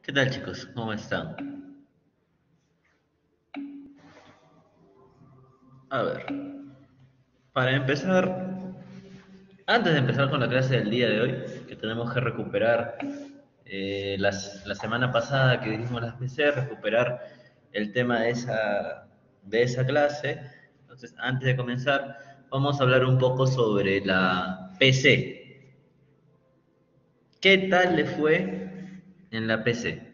¿Qué tal, chicos? ¿Cómo están? A ver, para empezar, antes de empezar con la clase del día de hoy, que tenemos que recuperar la semana pasada que dijimos las PC, recuperar el tema de esa clase. Entonces, antes de comenzar, vamos a hablar un poco sobre la PC. ¿Qué tal le fue en la PC?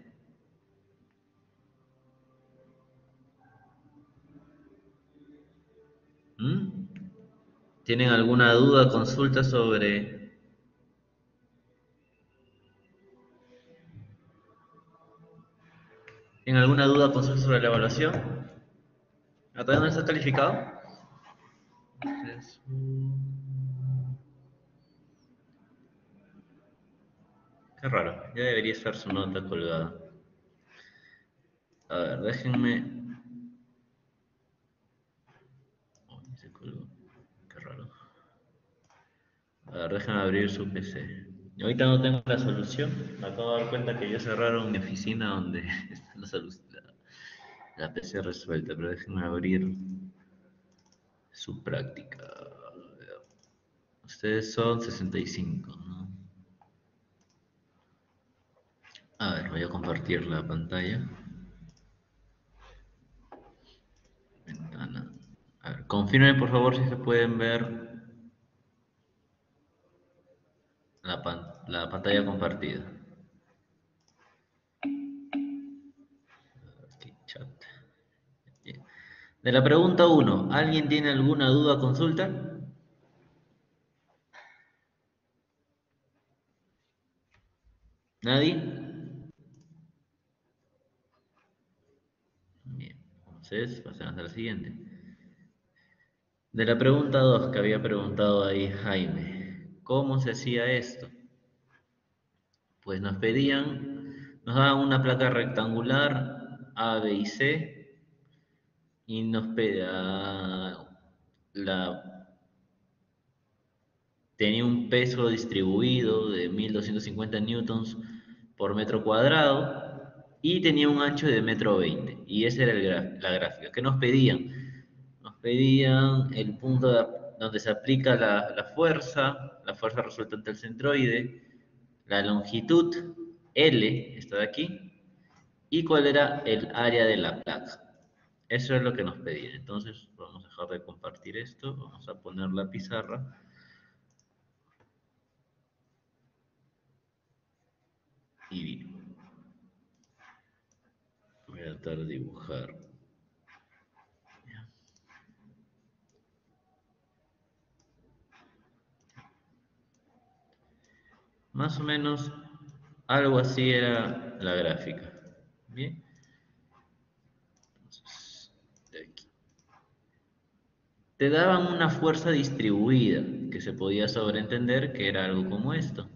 ¿Mm? ¿Tienen alguna duda, consulta sobre... ¿Tienen alguna duda, consulta sobre la evaluación? ¿Todavía no está calificado? Entonces, qué raro, ya debería estar su nota colgada. A ver, déjenme. Oh, se colgó. Qué raro. A ver, déjenme abrir su PC. Ahorita no tengo la solución. Me acabo de dar cuenta que ya cerraron mi oficina donde está la PC resuelta, pero déjenme abrir su práctica. Ustedes son 65, ¿no? A ver, voy a compartir la pantalla. Ventana. A ver, confirmen por favor si se pueden ver la pantalla compartida. Aquí, chat. Bien. De la pregunta uno, ¿alguien tiene alguna duda o consulta? ¿Nadie? Bien, entonces pasamos a la siguiente. De la pregunta 2 que había preguntado ahí Jaime, ¿cómo se hacía esto? Pues nos daban una placa rectangular A, B y C y nos pedía tenía un peso distribuido de 1250 newtons por metro cuadrado y tenía un ancho de metro 20. Y esa era la gráfica. ¿Qué nos pedían? Nos pedían el punto donde se aplica la fuerza resultante del centroide, la longitud L, esta de aquí, y cuál era el área de la placa. Eso es lo que nos pedían. Entonces, vamos a dejar de compartir esto, vamos a poner la pizarra y voy a tratar de dibujar. Más o menos algo así era la gráfica. Bien, entonces, de aquí. Te daban una fuerza distribuida que se podía sobreentender que era algo como esto.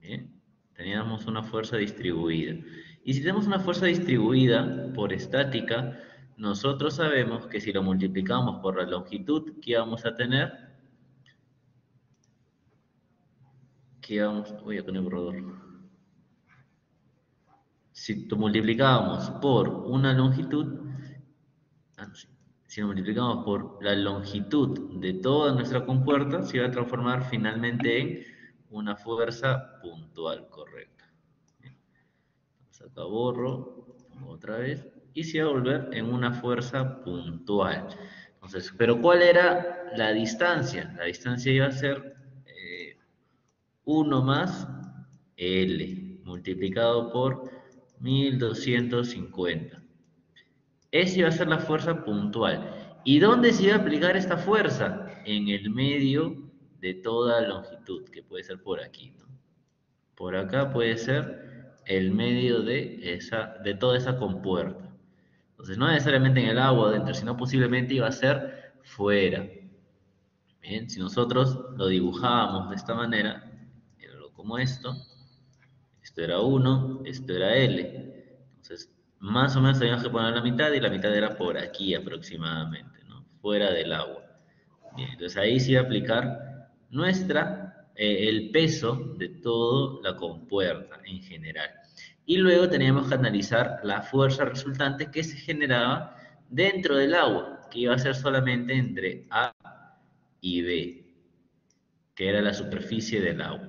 Bien, teníamos una fuerza distribuida. Y si tenemos una fuerza distribuida por estática, nosotros sabemos que si lo multiplicamos por la longitud que íbamos a tener, voy a poner borrador. Si lo multiplicábamos por una longitud, si lo multiplicamos por la longitud de toda nuestra compuerta, se va a transformar finalmente en una fuerza puntual correcta. Entonces acá borro, pongo otra vez, y se va a volver en una fuerza puntual. Entonces, pero ¿cuál era la distancia? La distancia iba a ser 1 más L multiplicado por 1250. Esa iba a ser la fuerza puntual. ¿Y dónde se iba a aplicar esta fuerza? En el medio de toda longitud, que puede ser por aquí, ¿no? Por acá puede ser el medio de toda esa compuerta. Entonces, no necesariamente en el agua adentro, sino posiblemente iba a ser fuera. Bien, si nosotros lo dibujábamos de esta manera, era algo como esto era 1, esto era L. Entonces, más o menos teníamos que poner la mitad y la mitad era por aquí aproximadamente, ¿no? Fuera del agua. Bien, entonces ahí sí va a aplicar el peso de toda la compuerta en general. Y luego teníamos que analizar la fuerza resultante que se generaba dentro del agua, que iba a ser solamente entre A y B, que era la superficie del agua.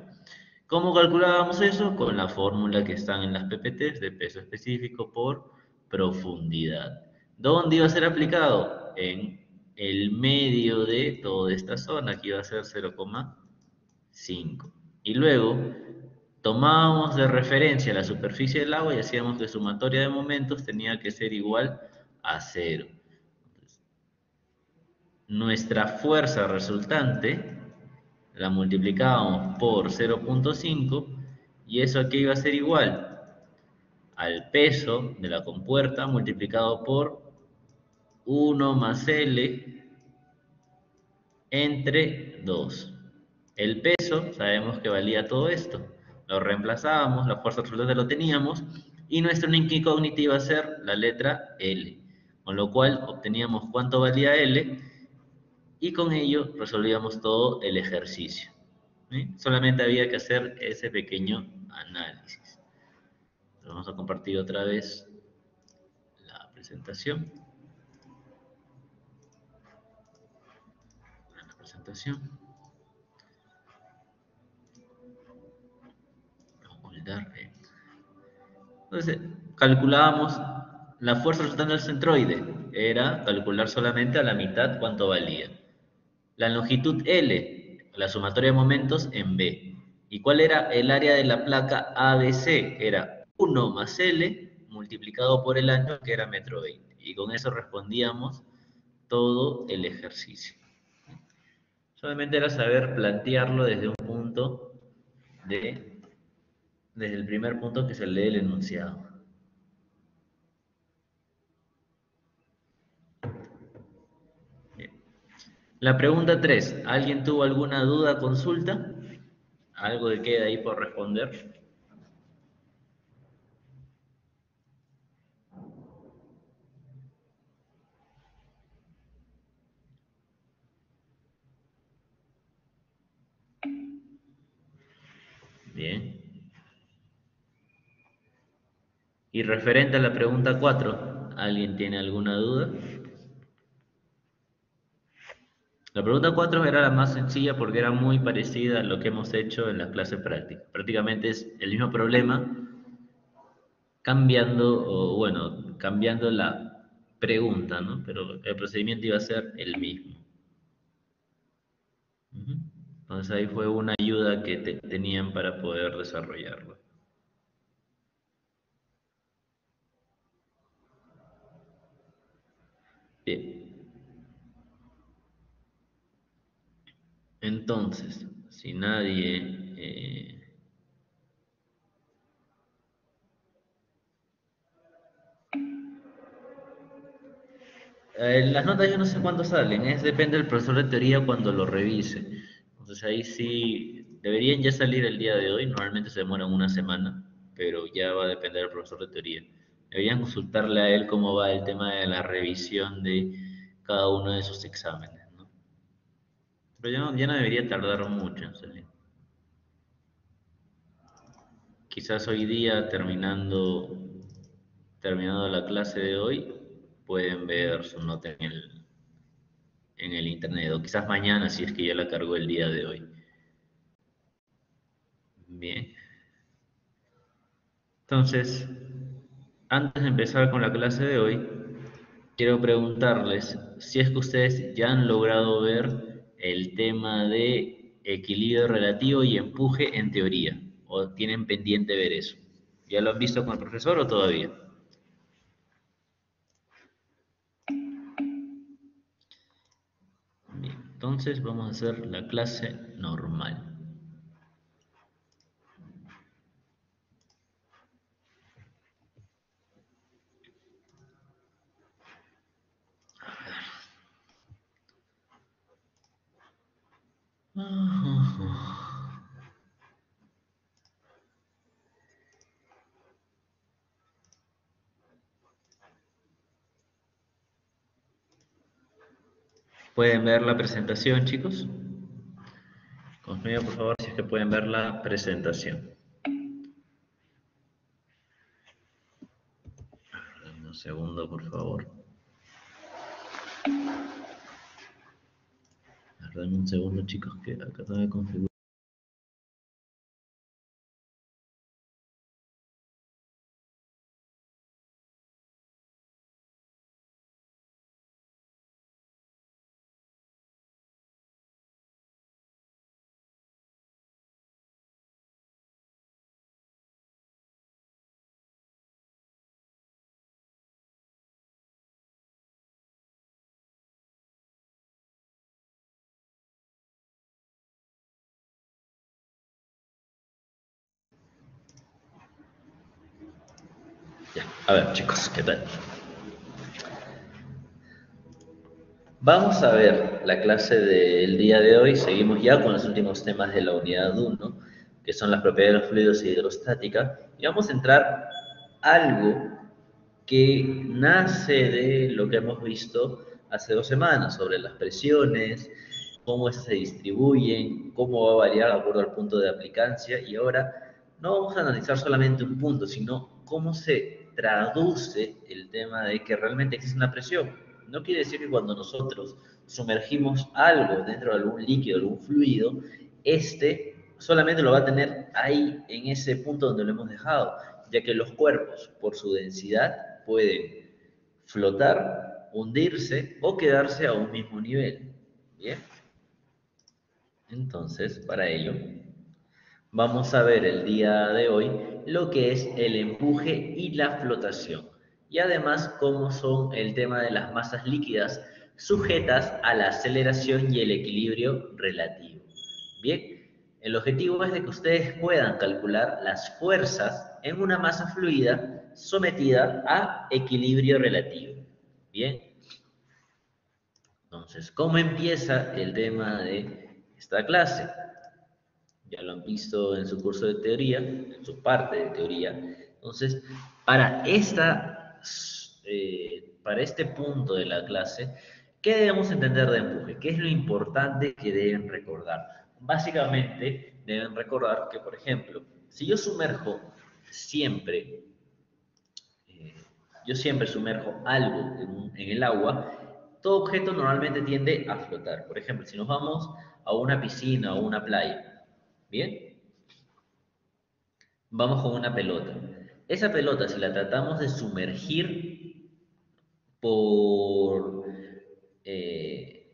¿Cómo calculábamos eso? Con la fórmula que están en las PPTs de peso específico por profundidad. ¿Dónde iba a ser aplicado? En el medio de toda esta zona, que iba a ser 0,5. Y luego tomábamos de referencia la superficie del agua y hacíamos que sumatoria de momentos tenía que ser igual a 0. Nuestra fuerza resultante la multiplicábamos por 0,5 y eso aquí iba a ser igual al peso de la compuerta multiplicado por 1 más L entre 2. El peso, sabemos que valía todo esto. Lo reemplazábamos, la fuerza resultante lo teníamos y nuestra única incógnita iba a ser la letra L. Con lo cual obteníamos cuánto valía L y con ello resolvíamos todo el ejercicio. ¿Sí? Solamente había que hacer ese pequeño análisis. Vamos a compartir otra vez la presentación. La presentación. Ocultar. Entonces, calculábamos la fuerza resultante del centroide. Era calcular solamente a la mitad cuánto valía. La longitud L, la sumatoria de momentos en B. ¿Y cuál era el área de la placa ABC? Era 1 más L multiplicado por el ancho, que era metro 20. Y con eso respondíamos todo el ejercicio. Solamente era saber plantearlo desde un punto desde el primer punto que se lee el enunciado. Bien. La pregunta 3. ¿Alguien tuvo alguna duda, consulta? ¿Algo que queda ahí por responder? Bien. Y referente a la pregunta 4, ¿alguien tiene alguna duda? La pregunta 4 era la más sencilla porque era muy parecida a lo que hemos hecho en la clase práctica. Prácticamente es el mismo problema, cambiando, o bueno, cambiando la pregunta, ¿no? Pero el procedimiento iba a ser el mismo. Ujú. Entonces ahí fue una ayuda que tenían para poder desarrollarlo. Bien. Entonces, si nadie las notas yo no sé cuándo salen, depende del profesor de teoría cuando lo revise. Entonces ahí sí, deberían ya salir el día de hoy, normalmente se demoran una semana, pero ya va a depender del profesor de teoría. Deberían consultarle a él cómo va el tema de la revisión de cada uno de sus exámenes, ¿no? Pero ya no debería tardar mucho en salir. Quizás hoy día, terminando la clase de hoy, pueden ver su nota en el internet, o quizás mañana si es que ya la cargó el día de hoy. Bien. Entonces, antes de empezar con la clase de hoy, quiero preguntarles si es que ustedes ya han logrado ver el tema de equilibrio relativo y empuje en teoría, o tienen pendiente ver eso. ¿Ya lo han visto con el profesor o todavía? Bien, entonces vamos a hacer la clase normal. ¿Pueden ver la presentación, chicos? mío, por favor, si es que pueden ver la presentación. Dame un segundo, por favor. Dame un segundo, chicos, que acá tengo que configurar. Ya, a ver, chicos, ¿qué tal? Vamos a ver la clase del día de hoy. Seguimos ya con los últimos temas de la unidad 1, que son las propiedades de los fluidos y hidrostática. Y vamos a entrar algo que nace de lo que hemos visto hace 2 semanas sobre las presiones, cómo se distribuyen, cómo va a variar de acuerdo al punto de aplicancia. Y ahora no vamos a analizar solamente un punto, sino cómo se traduce el tema de que realmente existe una presión. No quiere decir que cuando nosotros sumergimos algo dentro de algún líquido, algún fluido, este solamente lo va a tener ahí, en ese punto donde lo hemos dejado, ya que los cuerpos, por su densidad, pueden flotar, hundirse o quedarse a un mismo nivel. ¿Bien? Entonces, para ello, vamos a ver el día de hoy lo que es el empuje y la flotación. Y además, cómo son el tema de las masas líquidas sujetas a la aceleración y el equilibrio relativo. Bien, el objetivo es de que ustedes puedan calcular las fuerzas en una masa fluida sometida a equilibrio relativo. Bien, entonces, ¿cómo empieza el tema de esta clase? Ya lo han visto en su curso de teoría, en su parte de teoría. Entonces, para, para este punto de la clase, ¿qué debemos entender de empuje? ¿Qué es lo importante que deben recordar? Básicamente, deben recordar que, por ejemplo, si yo sumerjo siempre, eh, yo siempre sumerjo algo en el agua, todo objeto normalmente tiende a flotar. Por ejemplo, si nos vamos a una piscina o una playa, ¿bien? Vamos con una pelota. Esa pelota, si la tratamos de sumergir por, eh,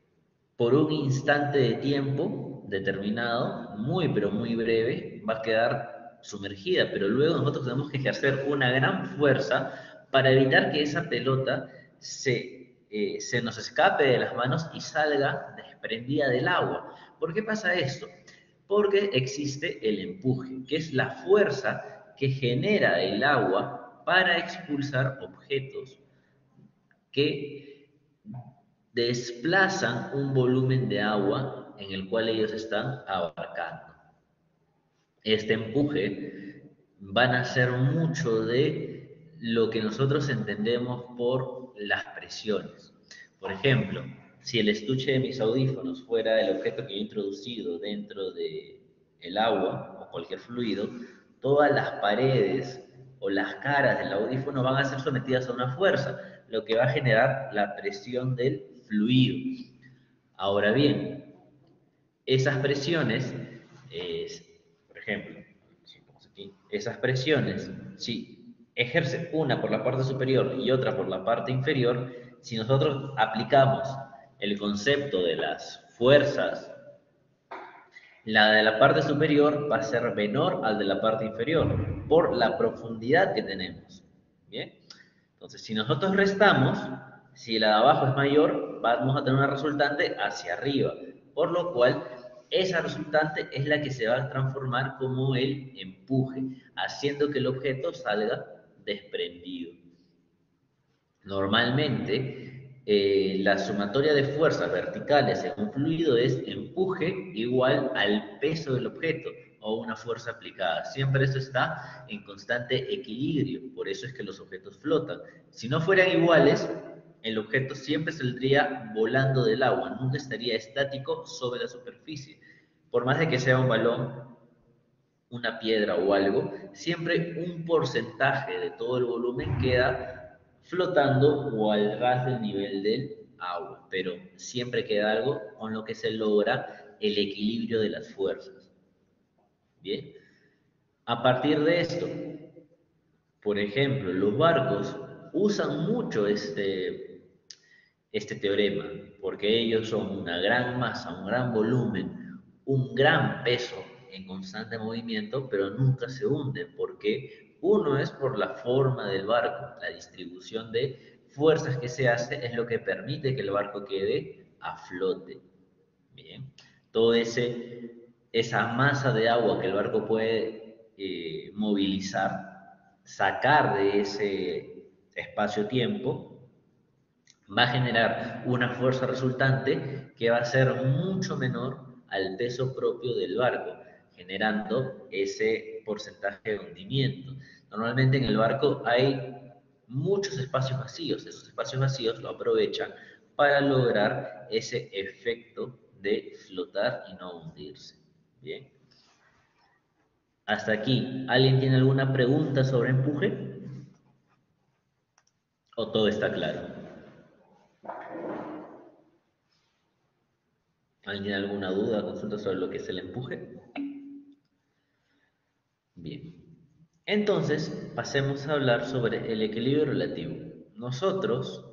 por un instante de tiempo determinado, muy pero muy breve, va a quedar sumergida, pero luego nosotros tenemos que ejercer una gran fuerza para evitar que esa pelota se nos escape de las manos y salga desprendida del agua. ¿Por qué pasa esto? Porque existe el empuje, que es la fuerza que genera el agua para expulsar objetos que desplazan un volumen de agua en el cual ellos están abarcando. Este empuje van a ser mucho de lo que nosotros entendemos por las presiones. Por ejemplo, si el estuche de mis audífonos fuera el objeto que yo he introducido dentro del agua o cualquier fluido, todas las paredes o las caras del audífono van a ser sometidas a una fuerza, lo que va a generar la presión del fluido. Ahora bien, esas presiones, por ejemplo, esas presiones, si ejerce una por la parte superior y otra por la parte inferior, si nosotros aplicamos el concepto de las fuerzas, la de la parte superior va a ser menor al de la parte inferior por la profundidad que tenemos. ¿Bien? Entonces, si nosotros restamos, si la de abajo es mayor, vamos a tener una resultante hacia arriba, por lo cual esa resultante es la que se va a transformar como el empuje, haciendo que el objeto salga desprendido. Normalmente, la sumatoria de fuerzas verticales en un fluido es empuje igual al peso del objeto o una fuerza aplicada. Siempre eso está en constante equilibrio, por eso es que los objetos flotan. Si no fueran iguales, el objeto siempre saldría volando del agua, nunca estaría estático sobre la superficie. por más de que sea un balón, una piedra o algo, siempre un porcentaje de todo el volumen queda flotando o al ras del nivel del agua, pero siempre queda algo con lo que se logra el equilibrio de las fuerzas. Bien, a partir de esto, por ejemplo, los barcos usan mucho este teorema, porque ellos son una gran masa, un gran volumen, un gran peso en constante movimiento, pero nunca se hunden, porque uno es por la forma del barco, la distribución de fuerzas que se hace es lo que permite que el barco quede a flote. Bien, todo esa masa de agua que el barco puede movilizar, sacar de ese espacio-tiempo, va a generar una fuerza resultante que va a ser mucho menor al peso propio del barco, generando ese porcentaje de hundimiento. Normalmente en el barco hay muchos espacios vacíos, esos espacios vacíos lo aprovechan para lograr ese efecto de flotar y no hundirse. Bien. Hasta aquí, ¿alguien tiene alguna pregunta sobre empuje? ¿O todo está claro? ¿Alguien tiene alguna duda, consulta sobre lo que es el empuje? Bien. Entonces, pasemos a hablar sobre el equilibrio relativo. Nosotros,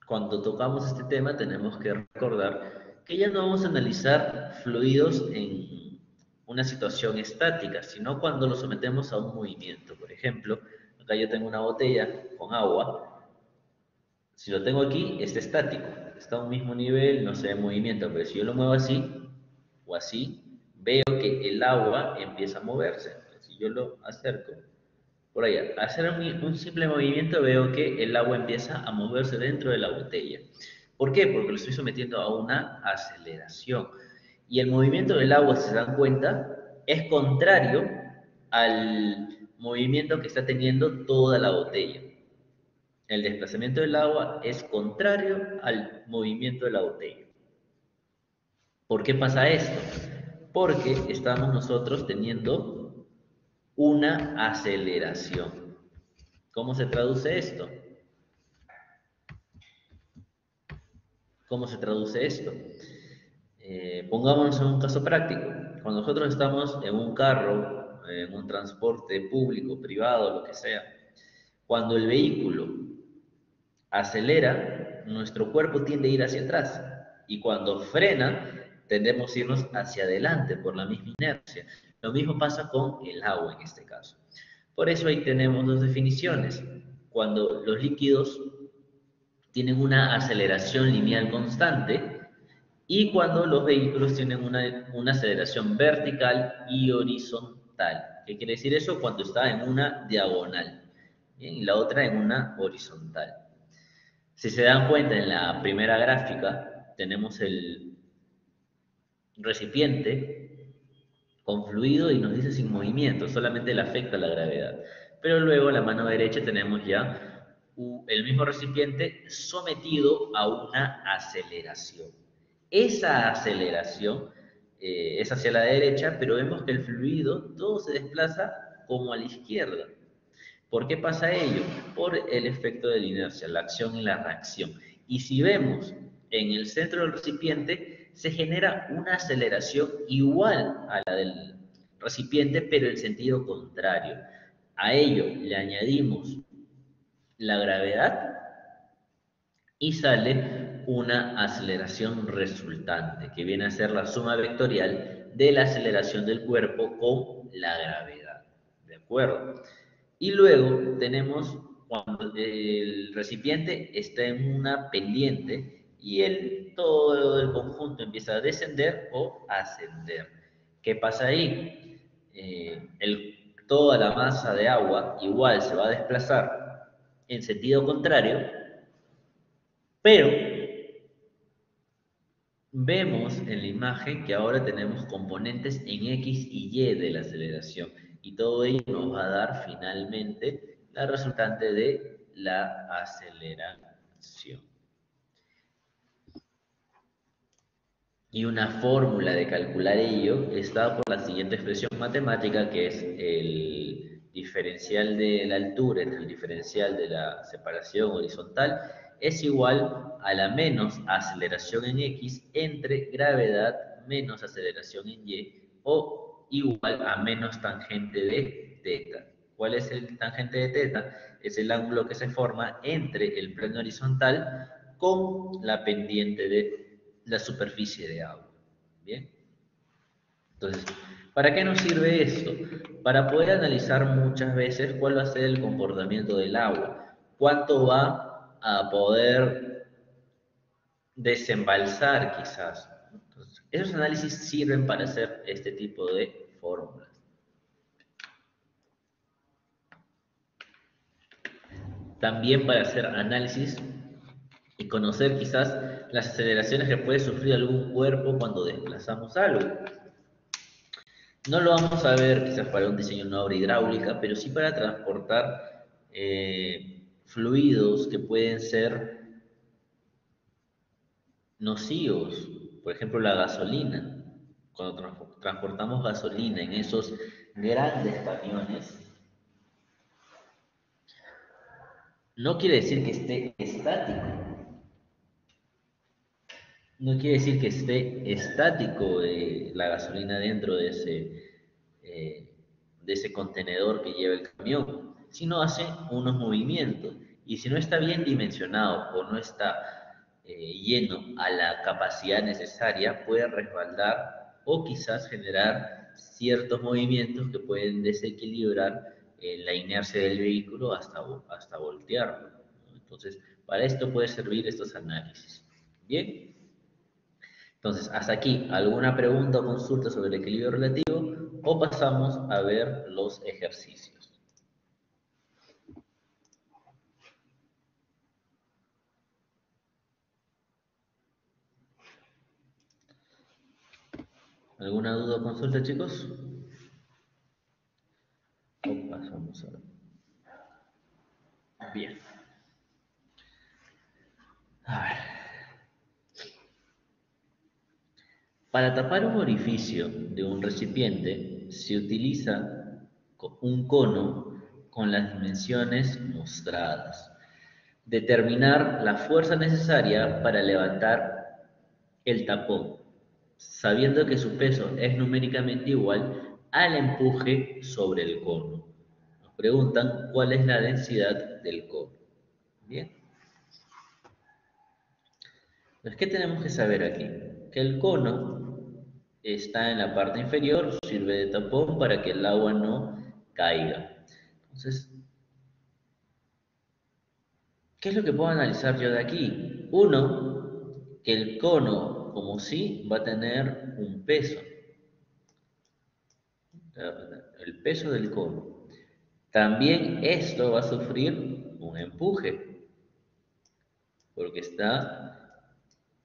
cuando tocamos este tema, tenemos que recordar que ya no vamos a analizar fluidos en una situación estática, sino cuando los sometemos a un movimiento. Por ejemplo, acá yo tengo una botella con agua. Si lo tengo aquí, está estático, está a un mismo nivel, no se ve movimiento, pero si yo lo muevo así o así, veo que el agua empieza a moverse. Si yo lo acerco por allá, hacer un simple movimiento, veo que el agua empieza a moverse dentro de la botella. ¿Por qué? Porque lo estoy sometiendo a una aceleración. Y el movimiento del agua, si se dan cuenta, es contrario al movimiento que está teniendo toda la botella. El desplazamiento del agua es contrario al movimiento de la botella. ¿Por qué pasa esto? Porque estamos nosotros teniendo una aceleración. ¿Cómo se traduce esto? ¿Cómo se traduce esto? Pongámonos en un caso práctico. Cuando nosotros estamos en un carro, en un transporte público, privado, lo que sea, cuando el vehículo acelera, nuestro cuerpo tiende a ir hacia atrás. Y cuando frena, tendemos a irnos hacia adelante por la misma inercia. Lo mismo pasa con el agua en este caso. Por eso ahí tenemos dos definiciones. Cuando los líquidos tienen una aceleración lineal constante y cuando los vehículos tienen una aceleración vertical y horizontal. ¿Qué quiere decir eso? Cuando está en una diagonal, ¿bien? Y la otra en una horizontal. Si se dan cuenta, en la primera gráfica tenemos el recipiente con fluido y nos dice sin movimiento, solamente le afecta la gravedad. Pero luego en la mano derecha tenemos ya el mismo recipiente sometido a una aceleración. Esa aceleración es hacia la derecha, pero vemos que el fluido todo se desplaza como a la izquierda. ¿Por qué pasa ello? Por el efecto de la inercia, la acción y la reacción. Y si vemos en el centro del recipiente, se genera una aceleración igual a la del recipiente, pero en sentido contrario. A ello le añadimos la gravedad y sale una aceleración resultante, que viene a ser la suma vectorial de la aceleración del cuerpo con la gravedad. ¿De acuerdo? Y luego tenemos cuando el recipiente está en una pendiente y todo el conjunto empieza a descender o ascender. ¿Qué pasa ahí? Toda la masa de agua igual se va a desplazar en sentido contrario, pero vemos en la imagen que ahora tenemos componentes en X y Y de la aceleración y todo ello nos va a dar finalmente la resultante de la aceleración. Y una fórmula de calcular ello está por la siguiente expresión matemática, que es el diferencial de la altura entre el diferencial de la separación horizontal, es igual a la menos aceleración en X entre gravedad menos aceleración en Y, o igual a menos tangente de teta. ¿Cuál es el tangente de teta? Es el ángulo que se forma entre el plano horizontal con la pendiente de la superficie de agua. ¿Bien? Entonces, ¿para qué nos sirve esto? Para poder analizar muchas veces cuál va a ser el comportamiento del agua, cuánto va a poder desembalsar quizás. Entonces, esos análisis sirven para hacer este tipo de fórmulas. También para hacer análisis y conocer quizás las aceleraciones que puede sufrir algún cuerpo cuando desplazamos algo. No lo vamos a ver quizás para un diseño de una obra hidráulica, pero sí para transportar fluidos que pueden ser nocivos. Por ejemplo, la gasolina. Cuando transportamos gasolina en esos grandes camiones, no quiere decir que esté estático. No quiere decir que esté estático la gasolina dentro de ese contenedor que lleva el camión, sino hace unos movimientos. Y si no está bien dimensionado o no está lleno a la capacidad necesaria, puede resbalar o quizás generar ciertos movimientos que pueden desequilibrar la inercia del vehículo hasta voltearlo. Entonces, para esto puede servir estos análisis. Bien. Entonces, hasta aquí, ¿alguna pregunta o consulta sobre el equilibrio relativo? O pasamos a ver los ejercicios. ¿Alguna duda o consulta, chicos? O pasamos a ver. Bien. A ver. Para tapar un orificio de un recipiente se utiliza un cono con las dimensiones mostradas. Determinar la fuerza necesaria para levantar el tapón, sabiendo que su peso es numéricamente igual al empuje sobre el cono. Nos preguntan cuál es la densidad del cono. Bien. Entonces, ¿qué tenemos que saber aquí? Que el cono está en la parte inferior, sirve de tapón para que el agua no caiga. Entonces, ¿qué es lo que puedo analizar yo de aquí? Uno, que el cono, como sí, va a tener un peso. El peso del cono. También esto va a sufrir un empuje, porque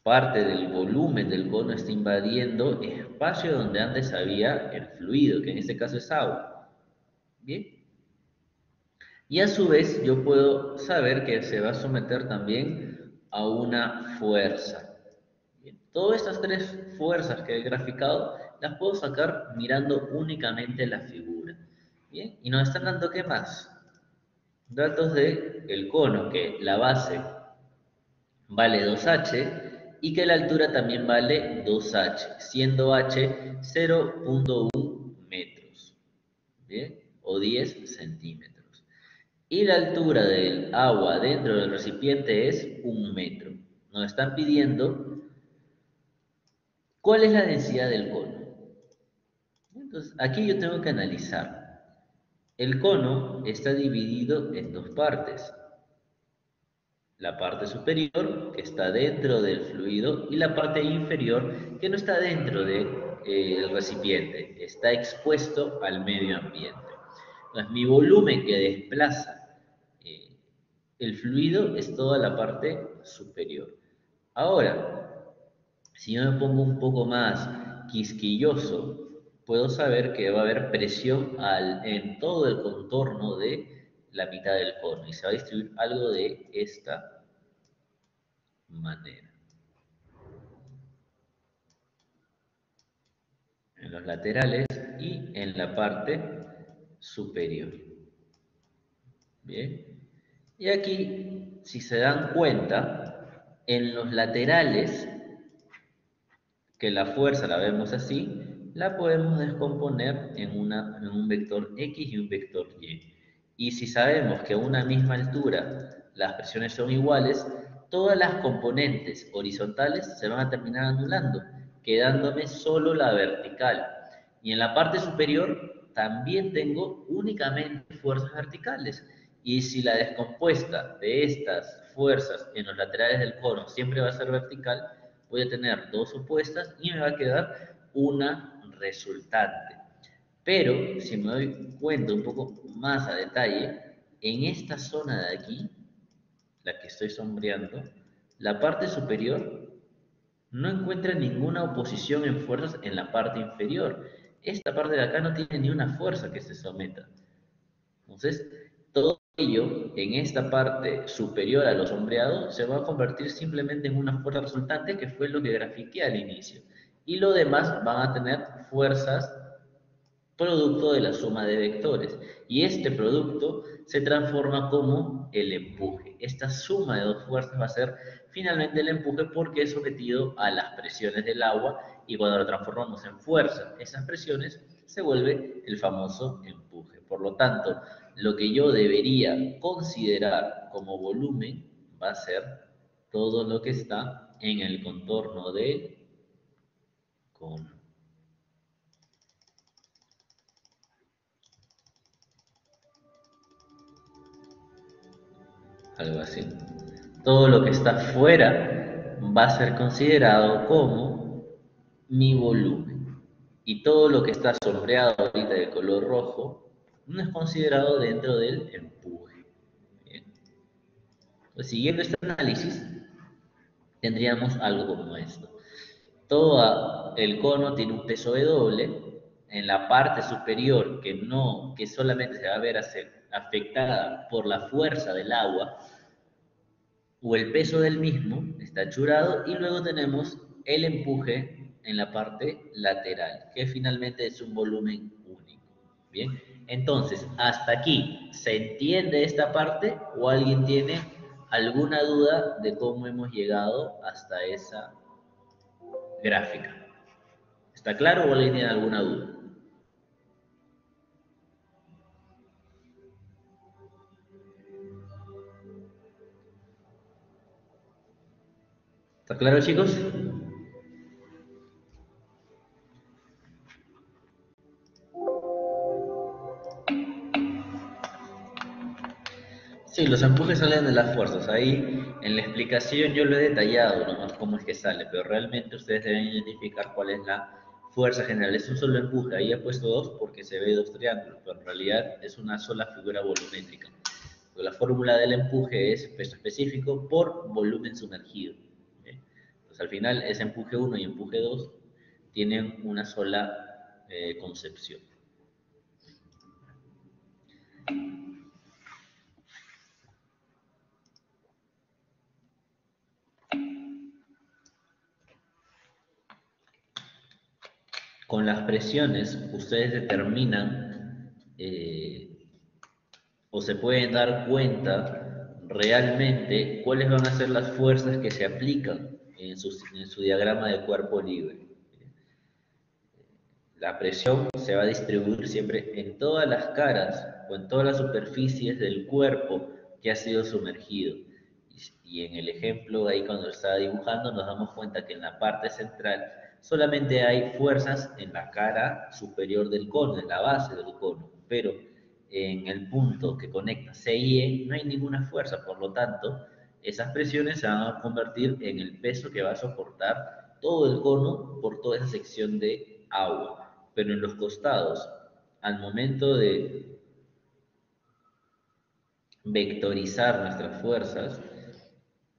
parte del volumen del cono está invadiendo espacio donde antes había el fluido, que en este caso es agua. Bien. Y a su vez yo puedo saber que se va a someter también a una fuerza. Bien. Todas estas tres fuerzas que he graficado las puedo sacar mirando únicamente la figura. Bien. Y nos están dando ¿qué más? Datos de el cono, que la base vale 2h y que la altura también vale 2h, siendo h 0.1 metros, ¿bien? O 10 centímetros. Y la altura del agua dentro del recipiente es 1 metro. Nos están pidiendo cuál es la densidad del cono. Entonces, aquí yo tengo que analizar. El cono está dividido en dos partes. La parte superior, que está dentro del fluido, y la parte inferior, que no está dentro del recipiente, está expuesto al medio ambiente. Entonces, mi volumen que desplaza eh, el fluido es toda la parte superior. Ahora, si yo me pongo un poco más quisquilloso, puedo saber que va a haber presión en todo el contorno de la mitad del cono y se va a distribuir algo de esta manera. en los laterales y en la parte superior. Bien. Y aquí, si se dan cuenta, en los laterales, que la fuerza la vemos así, la podemos descomponer en un vector X y un vector Y. Y si sabemos que a una misma altura las presiones son iguales, todas las componentes horizontales se van a terminar anulando, quedándome solo la vertical. Y en la parte superior también tengo únicamente fuerzas verticales. Y si la descompuesta de estas fuerzas en los laterales del cono siempre va a ser vertical, voy a tener dos opuestas y me va a quedar una resultante. Pero si me doy cuenta un poco más a detalle, en esta zona de aquí, la que estoy sombreando, la parte superior no encuentra ninguna oposición en fuerzas en la parte inferior. Esta parte de acá no tiene ni una fuerza que se someta. Entonces, todo ello en esta parte superior a lo sombreado se va a convertir simplemente en una fuerza resultante que fue lo que grafiqué al inicio. Y lo demás van a tener fuerzas producto de la suma de vectores. Y este producto se transforma como el empuje. Esta suma de dos fuerzas va a ser finalmente el empuje porque es sometido a las presiones del agua y cuando lo transformamos en fuerza, esas presiones se vuelve el famoso empuje. Por lo tanto, lo que yo debería considerar como volumen va a ser todo lo que está en el contorno del cono. Algo así. Todo lo que está fuera va a ser considerado como mi volumen. Y todo lo que está sombreado ahorita de color rojo no es considerado dentro del empuje. Bien. Pues siguiendo este análisis, tendríamos algo como esto. Todo el cono tiene un peso W. En la parte superior, que solamente se va a ver afectada por la fuerza del agua, o el peso del mismo está achurado y luego tenemos el empuje en la parte lateral, que finalmente es un volumen único. Bien, entonces, hasta aquí, ¿se entiende esta parte o alguien tiene alguna duda de cómo hemos llegado hasta esa gráfica? ¿Está claro o alguien tiene alguna duda? ¿Está claro, chicos? Sí, los empujes salen de las fuerzas. Ahí en la explicación yo lo he detallado nomás cómo es que sale, pero realmente ustedes deben identificar cuál es la fuerza general. Es un solo empuje, ahí he puesto dos porque se ve dos triángulos, pero en realidad es una sola figura volumétrica. Pero la fórmula del empuje es peso específico por volumen sumergido. ¿Sí? Entonces al final ese empuje 1 y empuje 2 tienen una sola concepción. Con las presiones, ustedes determinan o se pueden dar cuenta realmente cuáles van a ser las fuerzas que se aplican en su diagrama de cuerpo libre. La presión se va a distribuir siempre en todas las caras o en todas las superficies del cuerpo que ha sido sumergido. Y en el ejemplo ahí cuando lo estaba dibujando nos damos cuenta que en la parte central solamente hay fuerzas en la cara superior del cono, en la base del cono, pero en el punto que conecta C y E no hay ninguna fuerza, por lo tanto esas presiones se van a convertir en el peso que va a soportar todo el cono por toda esa sección de agua. Pero en los costados, al momento de vectorizar nuestras fuerzas,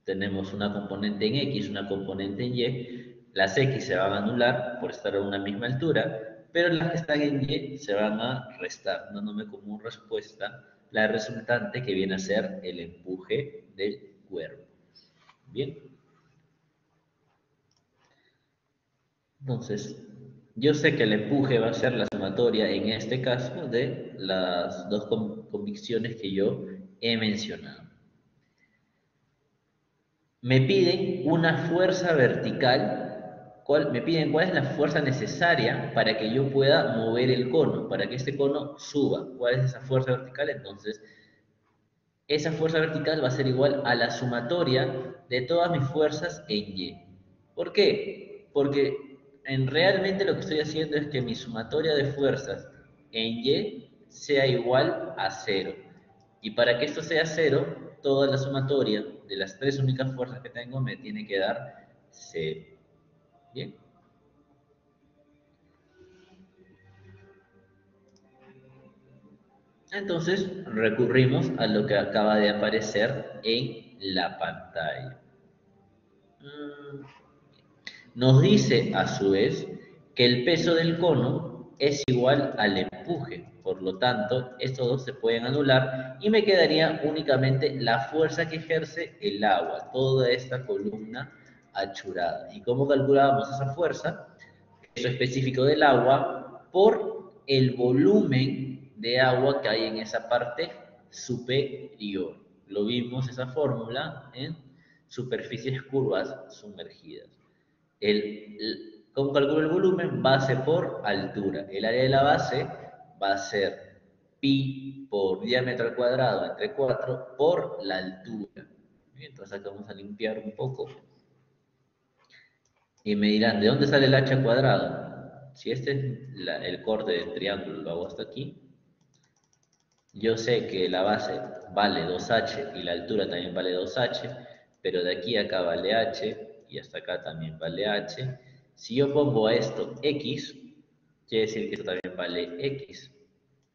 tenemos una componente en X, una componente en Y, las X se van a anular por estar a una misma altura, pero las que están en Y se van a restar, dándome como respuesta la resultante que viene a ser el empuje del cuerpo. Bien. Entonces, Yo sé que el empuje va a ser la sumatoria, en este caso, de las dos convicciones que yo he mencionado. Me piden una fuerza vertical, me piden cuál es la fuerza necesaria para que yo pueda mover el cono, para que este cono suba. ¿Cuál es esa fuerza vertical? Entonces, esa fuerza vertical va a ser igual a la sumatoria de todas mis fuerzas en Y. ¿Por qué? Porque realmente lo que estoy haciendo es que mi sumatoria de fuerzas en Y sea igual a cero. Y para que esto sea cero, toda la sumatoria de las tres únicas fuerzas que tengo me tiene que dar cero. ¿Bien? Entonces recurrimos a lo que acaba de aparecer en la pantalla. Mm, Nos dice a su vez que el peso del cono es igual al empuje. Por lo tanto, estos dos se pueden anular y me quedaría únicamente la fuerza que ejerce el agua, toda esta columna achurada. ¿Y cómo calculábamos esa fuerza? Peso específico del agua por el volumen de agua que hay en esa parte superior. Lo vimos esa fórmula en superficies curvas sumergidas. ¿Cómo calculo el volumen? Base por altura. El área de la base va a ser pi por diámetro al cuadrado entre 4 por la altura. Entonces acá vamos a limpiar un poco. Y me dirán, ¿de dónde sale el h cuadrado? Si este es el corte del triángulo, lo hago hasta aquí. Yo sé que la base vale 2h y la altura también vale 2h, pero de aquí a acá vale h y hasta acá también vale h. Si yo pongo a esto x, quiere decir que esto también vale x.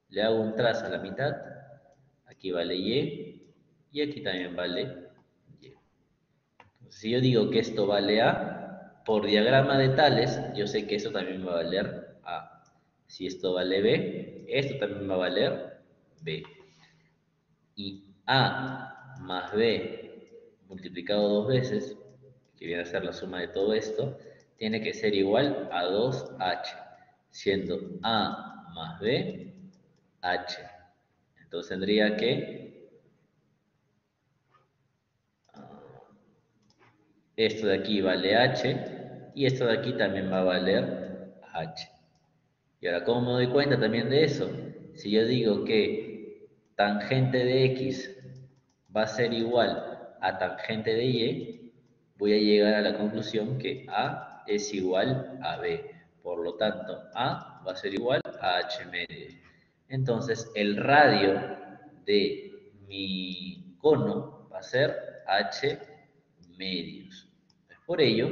Le hago un trazo a la mitad, aquí vale y aquí también vale y. Si yo digo que esto vale A, por diagrama de Tales, yo sé que esto también va a valer A. Si esto vale B, esto también va a valer B. Y A más B multiplicado dos veces, que viene a ser la suma de todo esto, tiene que ser igual a 2H, siendo A más B, H. Entonces tendría que esto de aquí vale H y esto de aquí también va a valer H. Y ahora, ¿cómo me doy cuenta también de eso? Si yo digo que tangente de X va a ser igual a tangente de Y, voy a llegar a la conclusión que A es igual a B. Por lo tanto, A va a ser igual a H medio. Entonces, el radio de mi cono va a ser H medios. Por ello,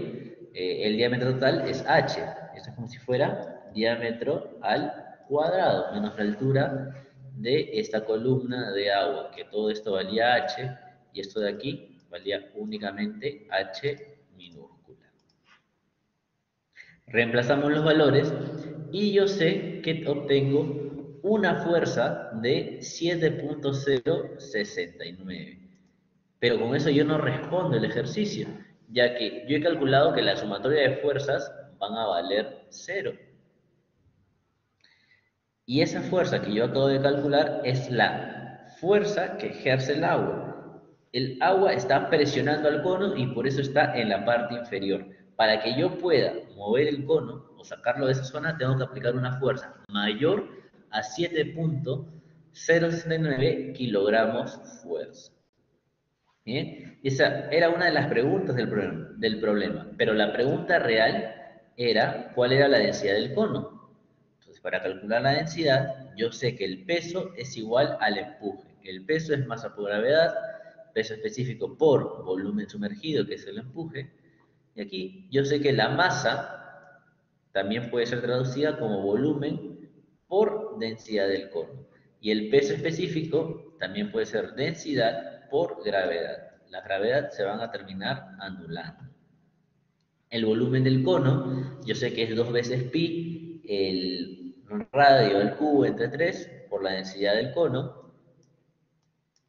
el diámetro total es h. Esto es como si fuera diámetro al cuadrado, menos la altura de esta columna de agua, que todo esto valía h, y esto de aquí valía únicamente h minúscula. Reemplazamos los valores y yo sé que obtengo una fuerza de 7.069. Pero con eso yo no respondo el ejercicio, ya que yo he calculado que la sumatoria de fuerzas van a valer 0. Y esa fuerza que yo acabo de calcular es la fuerza que ejerce el agua. El agua está presionando al cono y por eso está en la parte inferior. Para que yo pueda mover el cono o sacarlo de esa zona, tengo que aplicar una fuerza mayor a 7.069 kilogramos fuerza. ¿Bien? Esa era una de las preguntas del problema, pero la pregunta real era cuál era la densidad del cono. Entonces, para calcular la densidad, yo sé que el peso es igual al empuje. El peso es masa por gravedad, peso específico por volumen sumergido, que es el empuje. Y aquí yo sé que la masa también puede ser traducida como volumen por densidad del cono. Y el peso específico también puede ser densidad por gravedad. La gravedad se van a terminar anulando. El volumen del cono, yo sé que es 2 veces pi, el radio al cubo entre 3 por la densidad del cono.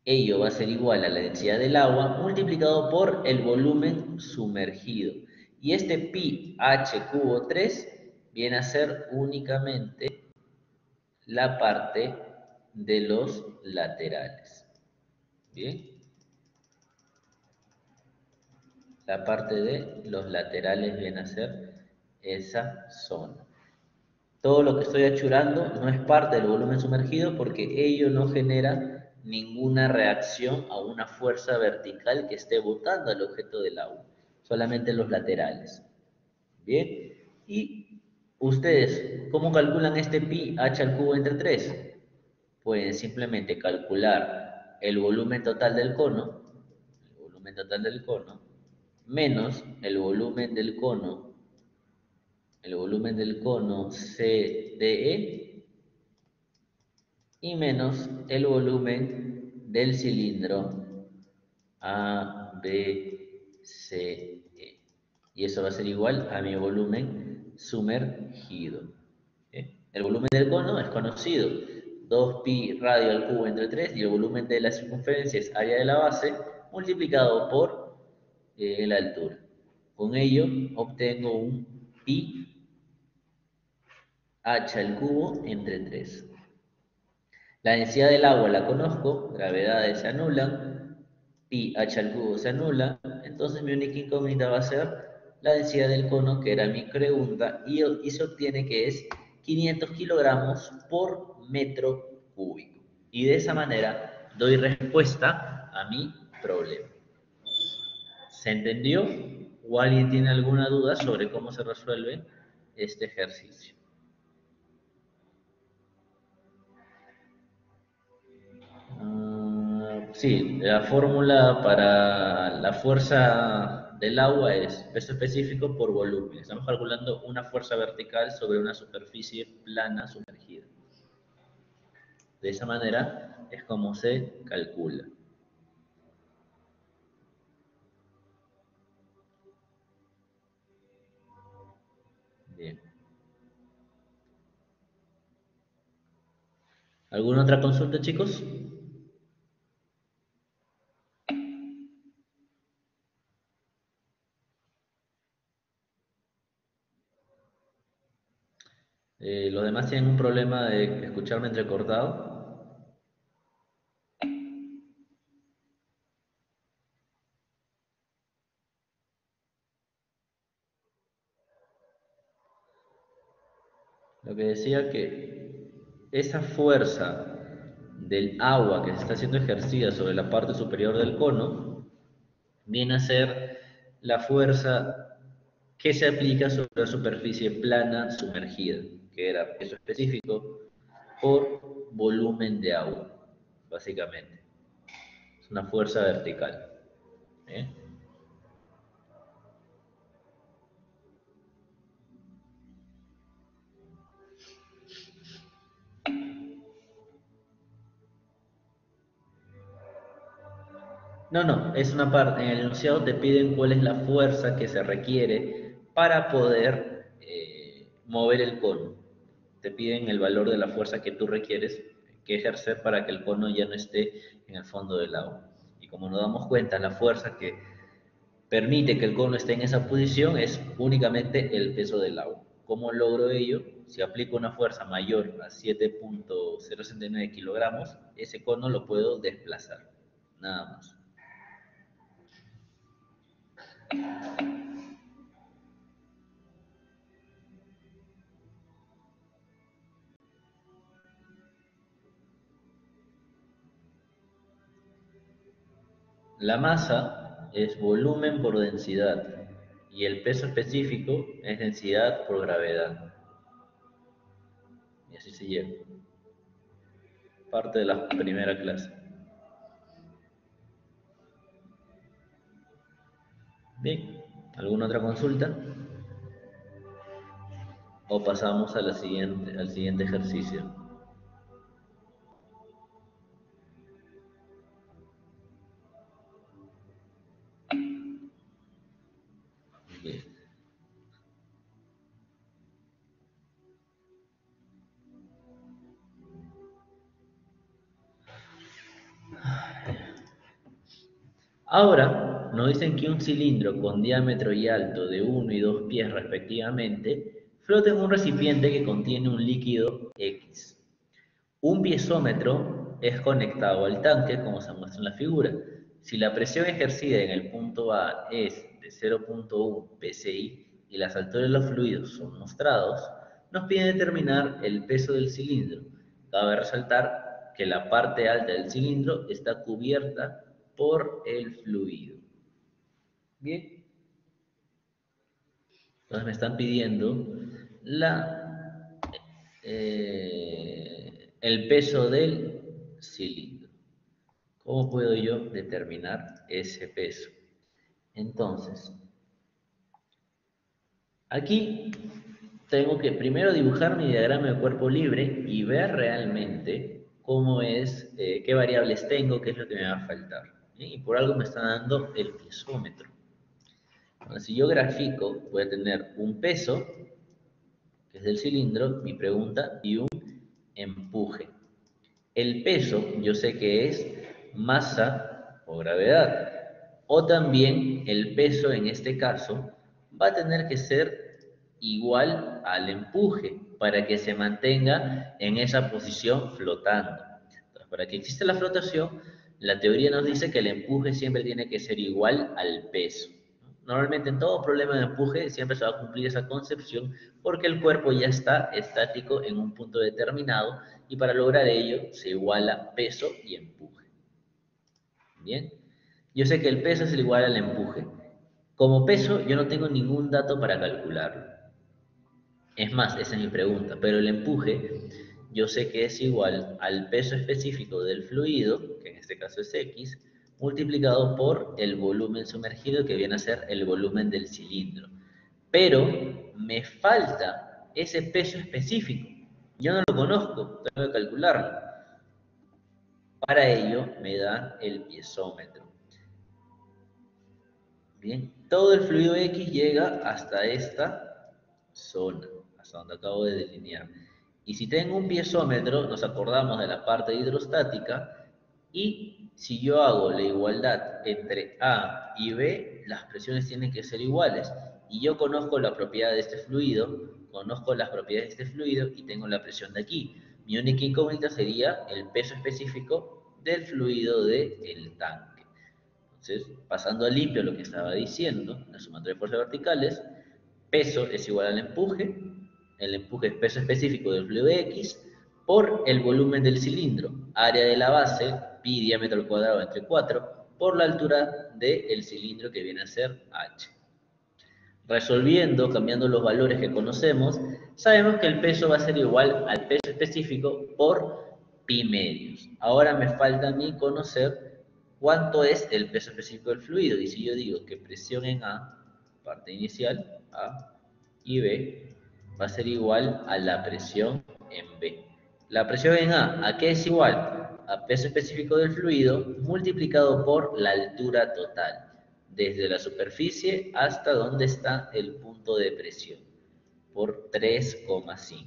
Ello va a ser igual a la densidad del agua multiplicado por el volumen sumergido. Y este pi h cubo 3 viene a ser únicamente la parte de los laterales. Bien, la parte de los laterales viene a ser esa zona. Todo lo que estoy achurando no es parte del volumen sumergido porque ello no genera ninguna reacción a una fuerza vertical que esté botando al objeto del agua, solamente los laterales. Bien, y ustedes, ¿cómo calculan este pi h al cubo entre 3? Pueden simplemente calcular el volumen total del cono, menos el volumen del cono CDE y menos el volumen del cilindro ABCE. Y eso va a ser igual a mi volumen sumergido. El volumen del cono es conocido, 2pi radio al cubo entre 3 y el volumen de la circunferencia es área de la base multiplicado por la altura. Con ello obtengo un pi h al cubo entre 3. La densidad del agua la conozco, gravedades se anulan, pi h al cubo se anula, entonces mi única incógnita va a ser la densidad del cono, que era mi pregunta, y se obtiene que es 500 kilogramos por metro cúbico. Y de esa manera doy respuesta a mi problema. ¿Se entendió? ¿O alguien tiene alguna duda sobre cómo se resuelve este ejercicio? Sí, la fórmula para la fuerza del agua es peso específico por volumen. Estamos calculando una fuerza vertical sobre una superficie plana sumergida. De esa manera es como se calcula. Bien. ¿Alguna otra consulta, chicos? ¿Los demás tienen un problema de escucharme entrecortado? Lo que decía que esa fuerza del agua que se está haciendo ejercida sobre la parte superior del cono viene a ser la fuerza que se aplica sobre la superficie plana sumergida, que era peso específico por volumen de agua, básicamente. Es una fuerza vertical. ¿Eh? No, no, es una parte. En el enunciado te piden cuál es la fuerza que se requiere para poder mover el cono. Te piden el valor de la fuerza que tú requieres que ejercer para que el cono ya no esté en el fondo del agua. Y como nos damos cuenta, la fuerza que permite que el cono esté en esa posición es únicamente el peso del agua. ¿Cómo logro ello? Si aplico una fuerza mayor a 7.069 kilogramos, ese cono lo puedo desplazar. Nada más. La masa es volumen por densidad y el peso específico es densidad por gravedad. Y así se lleva. Parte de la primera clase. Bien, ¿alguna otra consulta? O pasamos a al siguiente ejercicio. Bien. Ahora nos dicen que un cilindro con diámetro y alto de 1 y 2 pies respectivamente Flota en un recipiente que contiene un líquido X. Un piezómetro es conectado al tanque, como se muestra en la figura. Si la presión ejercida en el punto A es de 0.1 psi y las alturas de los fluidos son mostrados, nos pide determinar el peso del cilindro. Cabe resaltar que la parte alta del cilindro está cubierta por el fluido. Bien, entonces me están pidiendo el peso del cilindro. ¿Cómo puedo yo determinar ese peso? Entonces, aquí tengo que primero dibujar mi diagrama de cuerpo libre y ver realmente cómo es, qué variables tengo, qué es lo que me va a faltar. ¿Bien? Y por algo me está dando el piezómetro. Bueno, si yo grafico, voy a tener un peso, que es del cilindro, mi pregunta, y un empuje. El peso, yo sé que es masa o gravedad. O también el peso, en este caso, va a tener que ser igual al empuje para que se mantenga en esa posición flotando. Entonces, para que exista la flotación, la teoría nos dice que el empuje siempre tiene que ser igual al peso. Normalmente en todo problema de empuje siempre se va a cumplir esa concepción porque el cuerpo ya está estático en un punto determinado y para lograr ello se iguala peso y empuje. Bien, yo sé que el peso es igual al empuje. Como peso yo no tengo ningún dato para calcularlo. Es más, esa es mi pregunta, pero el empuje yo sé que es igual al peso específico del fluido, que en este caso es X, multiplicado por el volumen sumergido, que viene a ser el volumen del cilindro. Pero me falta ese peso específico. Yo no lo conozco, tengo que calcularlo. Para ello me da el piezómetro. Bien, todo el fluido X llega hasta esta zona, hasta donde acabo de delinear. Y si tengo un piezómetro, nos acordamos de la parte hidrostática, y si yo hago la igualdad entre A y B, las presiones tienen que ser iguales. Y yo conozco la propiedad de este fluido, conozco las propiedades de este fluido y tengo la presión de aquí. Mi única incógnita sería el peso específico del fluido del tanque. Entonces, pasando a limpio lo que estaba diciendo, la sumatoria de fuerzas verticales, peso es igual al empuje, el empuje es peso específico del fluido X, por el volumen del cilindro, área de la base, pi diámetro al cuadrado entre 4, por la altura del cilindro que viene a ser h. Resolviendo, cambiando los valores que conocemos, sabemos que el peso va a ser igual al peso específico por pi medios. Ahora me falta a mí conocer cuánto es el peso específico del fluido. Y si yo digo que presión en A, parte inicial, A y B, va a ser igual a la presión en B. La presión en ¿a qué es igual? A peso específico del fluido multiplicado por la altura total, desde la superficie hasta donde está el punto de presión, por 3,5.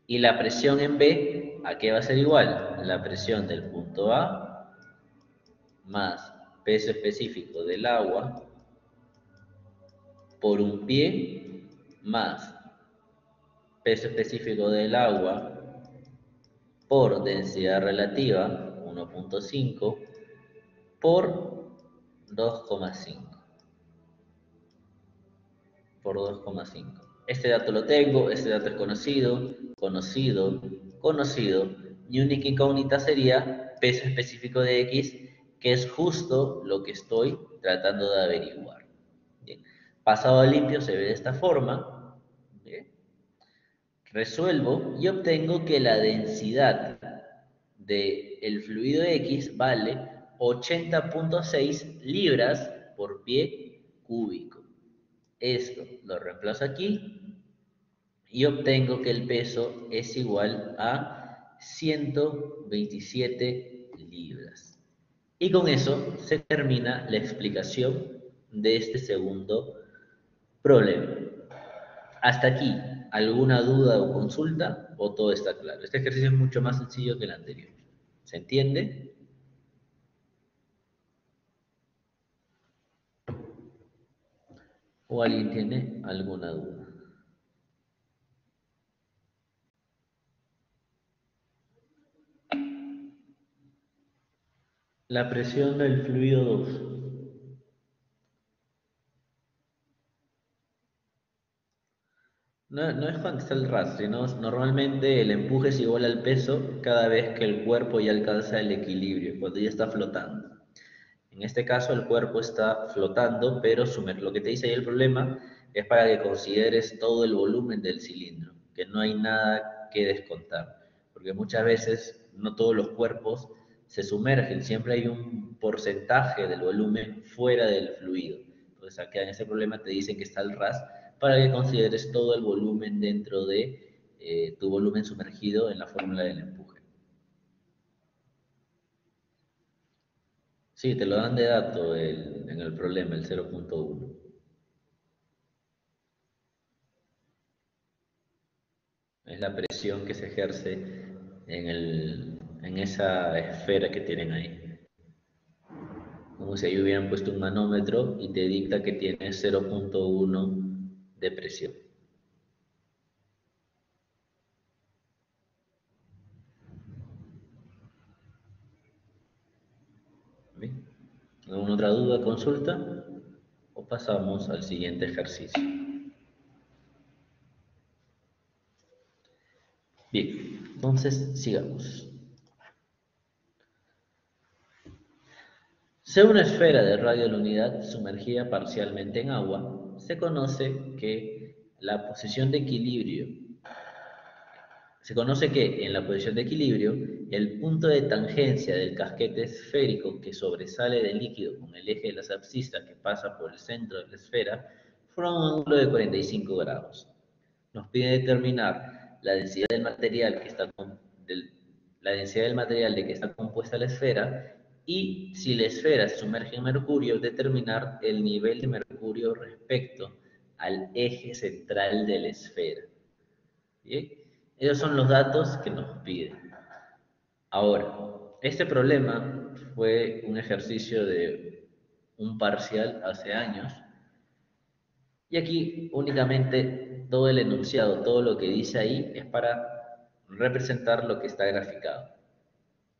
Y la presión en B, ¿a qué va a ser igual? La presión del punto A más peso específico del agua por un pie más peso específico del agua por densidad relativa 1,5 por 2,5. Por 2,5. Este dato lo tengo, este dato es conocido, conocido, conocido. Mi única incógnita sería peso específico de X, que es justo lo que estoy tratando de averiguar. Bien. Pasado a limpio se ve de esta forma. Bien. Resuelvo y obtengo que la densidad del fluido X vale 80,6 libras por pie cúbico. Esto lo reemplazo aquí y obtengo que el peso es igual a 127 libras. Y con eso se termina la explicación de este segundo problema. Hasta aquí, ¿alguna duda o consulta o todo está claro? Este ejercicio es mucho más sencillo que el anterior. ¿Se entiende? ¿O alguien tiene alguna duda? La presión del fluido 2. No es cuando está el ras, sino normalmente el empuje es igual al peso cada vez que el cuerpo ya alcanza el equilibrio, cuando ya está flotando. En este caso el cuerpo está flotando, pero lo que te dice ahí el problema es para que consideres todo el volumen del cilindro, que no hay nada que descontar, porque muchas veces no todos los cuerpos se sumergen, siempre hay un porcentaje del volumen fuera del fluido. Entonces acá en ese problema te dicen que está el RAS para que consideres todo el volumen dentro de tu volumen sumergido en la fórmula del empuje. Sí, te lo dan de dato en el problema, el 0.1. Es la presión que se ejerce en esa esfera que tienen ahí. Como si ahí hubieran puesto un manómetro y te dicta que tiene 0.1 de presión. ¿Bien? ¿Alguna otra duda, consulta? O pasamos al siguiente ejercicio. Bien, entonces sigamos. Sea una esfera de radio de la unidad sumergida parcialmente en agua, se conoce que la posición de equilibrio Se conoce que, en la posición de equilibrio, el punto de tangencia del casquete esférico que sobresale del líquido con el eje de las abscisas que pasa por el centro de la esfera forma un ángulo de 45 grados. Nos pide determinar la densidad del material la densidad del material de que está compuesta la esfera y si la esfera se sumerge en mercurio, determinar el nivel de mercurio respecto al eje central de la esfera. ¿Bien? Esos son los datos que nos piden. Ahora, este problema fue un ejercicio de un parcial hace años y aquí únicamente todo el enunciado, todo lo que dice ahí es para representar lo que está graficado.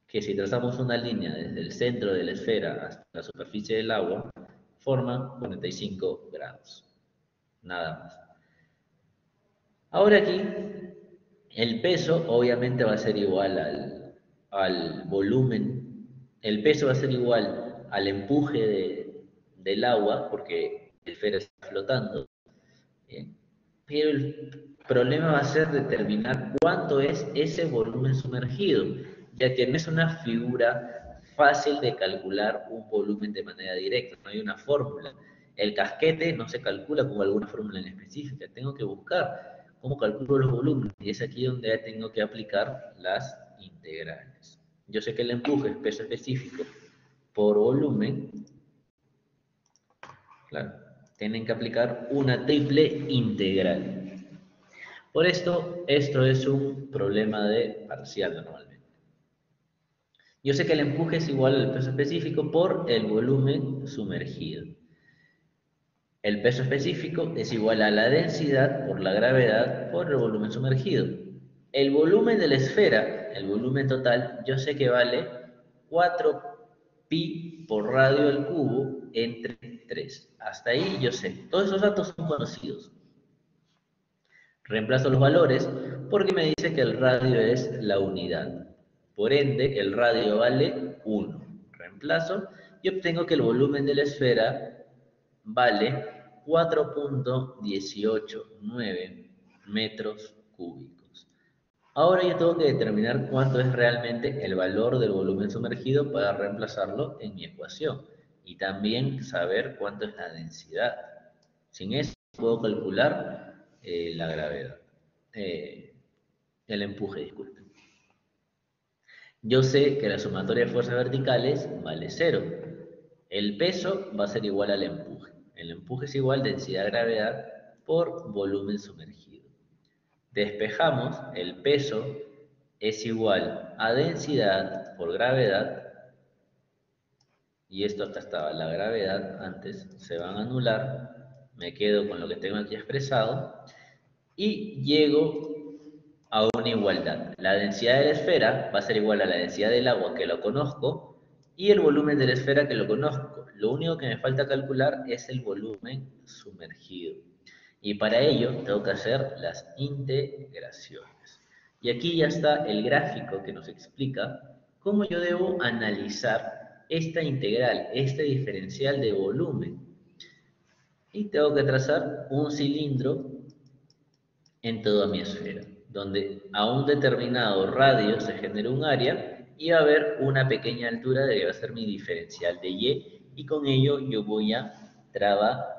Que si trazamos una línea desde el centro de la esfera hasta la superficie del agua, forma 45 grados. Nada más. Ahora aquí el peso obviamente va a ser igual al volumen, el peso va a ser igual al empuje del agua, porque el esfera está flotando, ¿bien? Pero el problema va a ser determinar cuánto es ese volumen sumergido, ya que no es una figura fácil de calcular un volumen de manera directa, no hay una fórmula. El casquete no se calcula con alguna fórmula en específica, tengo que buscar cómo calculo los volúmenes y es aquí donde tengo que aplicar las integrales. Yo sé que el empuje es peso específico por volumen, claro, tienen que aplicar una triple integral. Por esto es un problema de parcial normalmente. Yo sé que el empuje es igual al peso específico por el volumen sumergido. El peso específico es igual a la densidad por la gravedad por el volumen sumergido. El volumen de la esfera, el volumen total, yo sé que vale 4 pi por radio al cubo entre 3. Hasta ahí yo sé. Todos esos datos son conocidos. Reemplazo los valores porque me dice que el radio es la unidad. Por ende, el radio vale 1. Reemplazo y obtengo que el volumen de la esfera vale 4.189 metros cúbicos. Ahora yo tengo que determinar cuánto es realmente el valor del volumen sumergido para reemplazarlo en mi ecuación y también saber cuánto es la densidad. Sin eso puedo calcular la gravedad, eh, el empuje, disculpen. Yo sé que la sumatoria de fuerzas verticales vale 0. El peso va a ser igual al empuje. El empuje es igual densidad-gravedad por volumen sumergido. Despejamos, el peso es igual a densidad por gravedad, y esto acá estaba, la gravedad antes, se van a anular, me quedo con lo que tengo aquí expresado, y llego a una igualdad. La densidad de la esfera va a ser igual a la densidad del agua que lo conozco, y el volumen de la esfera que lo conozco. Lo único que me falta calcular es el volumen sumergido. Y para ello tengo que hacer las integraciones. Y aquí ya está el gráfico que nos explica cómo yo debo analizar esta integral, este diferencial de volumen. Y tengo que trazar un cilindro en toda mi esfera, donde a un determinado radio se genera un área y va a haber una pequeña altura que va a ser mi diferencial de y con ello yo voy a trabajar.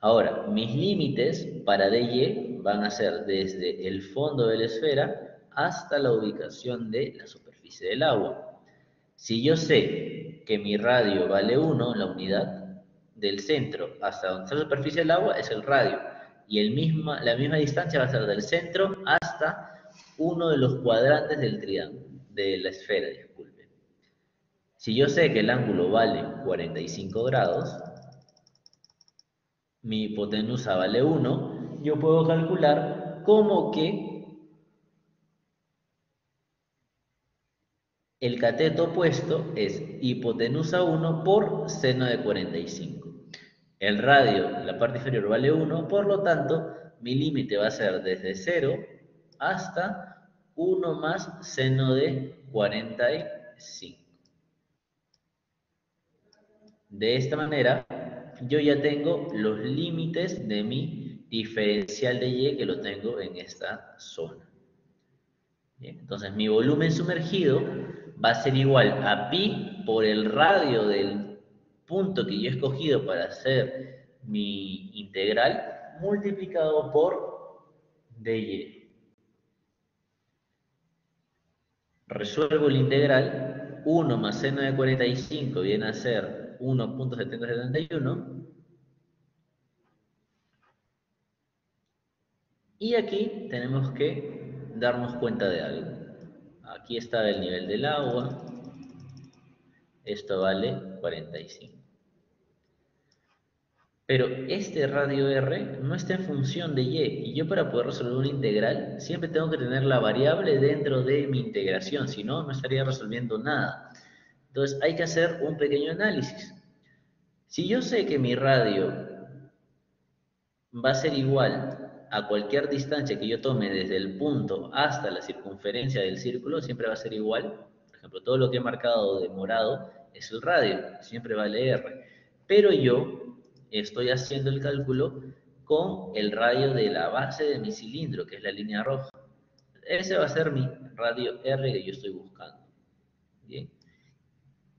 Ahora, mis límites para dy van a ser desde el fondo de la esfera hasta la ubicación de la superficie del agua. Si yo sé que mi radio vale 1, la unidad del centro hasta donde está la superficie del agua es el radio. Y la misma distancia va a ser del centro hasta uno de los cuadrantes del triángulo, de la esfera, disculpe. Si yo sé que el ángulo vale 45 grados, mi hipotenusa vale 1, yo puedo calcular como que el cateto opuesto es hipotenusa 1 por seno de 45. El radio, la parte inferior, vale 1, por lo tanto, mi límite va a ser desde 0 hasta 1 más seno de 45. De esta manera, yo ya tengo los límites de mi diferencial de y que lo tengo en esta zona. Bien, entonces, mi volumen sumergido va a ser igual a pi por el radio del punto que yo he escogido para hacer mi integral multiplicado por dy. Resuelvo el integral, 1 más seno de 45 viene a ser 1.771. Y aquí tenemos que darnos cuenta de algo. Aquí está el nivel del agua. Esto vale 45. Pero este radio R no está en función de y yo para poder resolver una integral siempre tengo que tener la variable dentro de mi integración, si no, no estaría resolviendo nada. Entonces hay que hacer un pequeño análisis. Si yo sé que mi radio va a ser igual a cualquier distancia que yo tome desde el punto hasta la circunferencia del círculo, siempre va a ser igual. Por ejemplo, todo lo que he marcado de morado es el radio, siempre vale R. Pero yo estoy haciendo el cálculo con el radio de la base de mi cilindro, que es la línea roja. Ese va a ser mi radio R que yo estoy buscando. ¿Bien?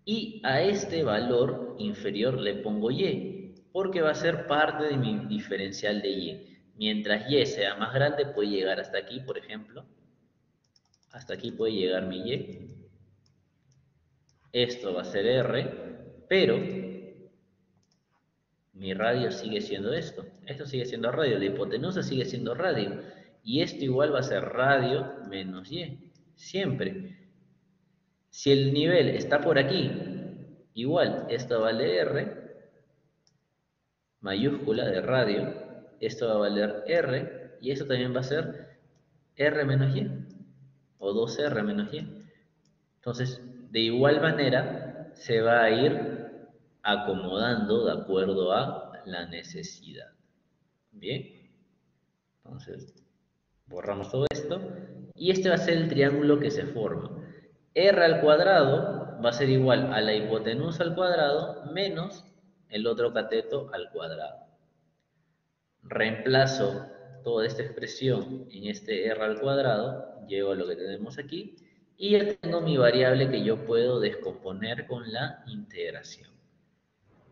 Y a este valor inferior le pongo y, porque va a ser parte de mi diferencial de y. Mientras y sea más grande, puede llegar hasta aquí, por ejemplo. Hasta aquí puede llegar mi y. Esto va a ser r, pero mi radio sigue siendo esto. Esto sigue siendo radio. La hipotenusa sigue siendo radio. Y esto igual va a ser radio menos y. Siempre. Si el nivel está por aquí, igual, esto vale r mayúscula de radio, esto va a valer R y esto también va a ser R menos Y o 2R menos Y. Entonces, de igual manera, se va a ir acomodando de acuerdo a la necesidad. Bien, entonces borramos todo esto y este va a ser el triángulo que se forma. R al cuadrado va a ser igual a la hipotenusa al cuadrado menos el otro cateto al cuadrado. Reemplazo toda esta expresión en este r al cuadrado, llego a lo que tenemos aquí, y ya tengo mi variable que yo puedo descomponer con la integración.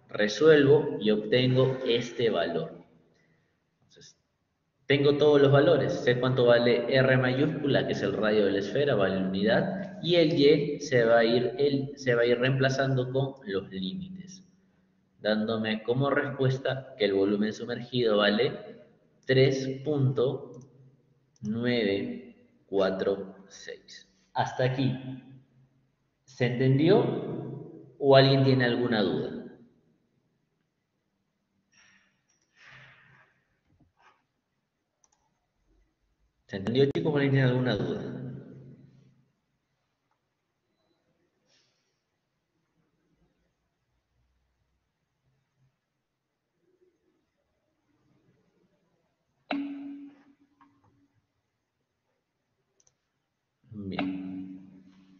Resuelvo y obtengo este valor. Entonces, tengo todos los valores, sé cuánto vale r mayúscula, que es el radio de la esfera, vale la unidad, y el y se va a ir reemplazando con los límites, dándome como respuesta que el volumen sumergido vale 3.946. Hasta aquí. ¿Se entendió o alguien tiene alguna duda? ¿Se entendió, chicos, o alguien tiene alguna duda?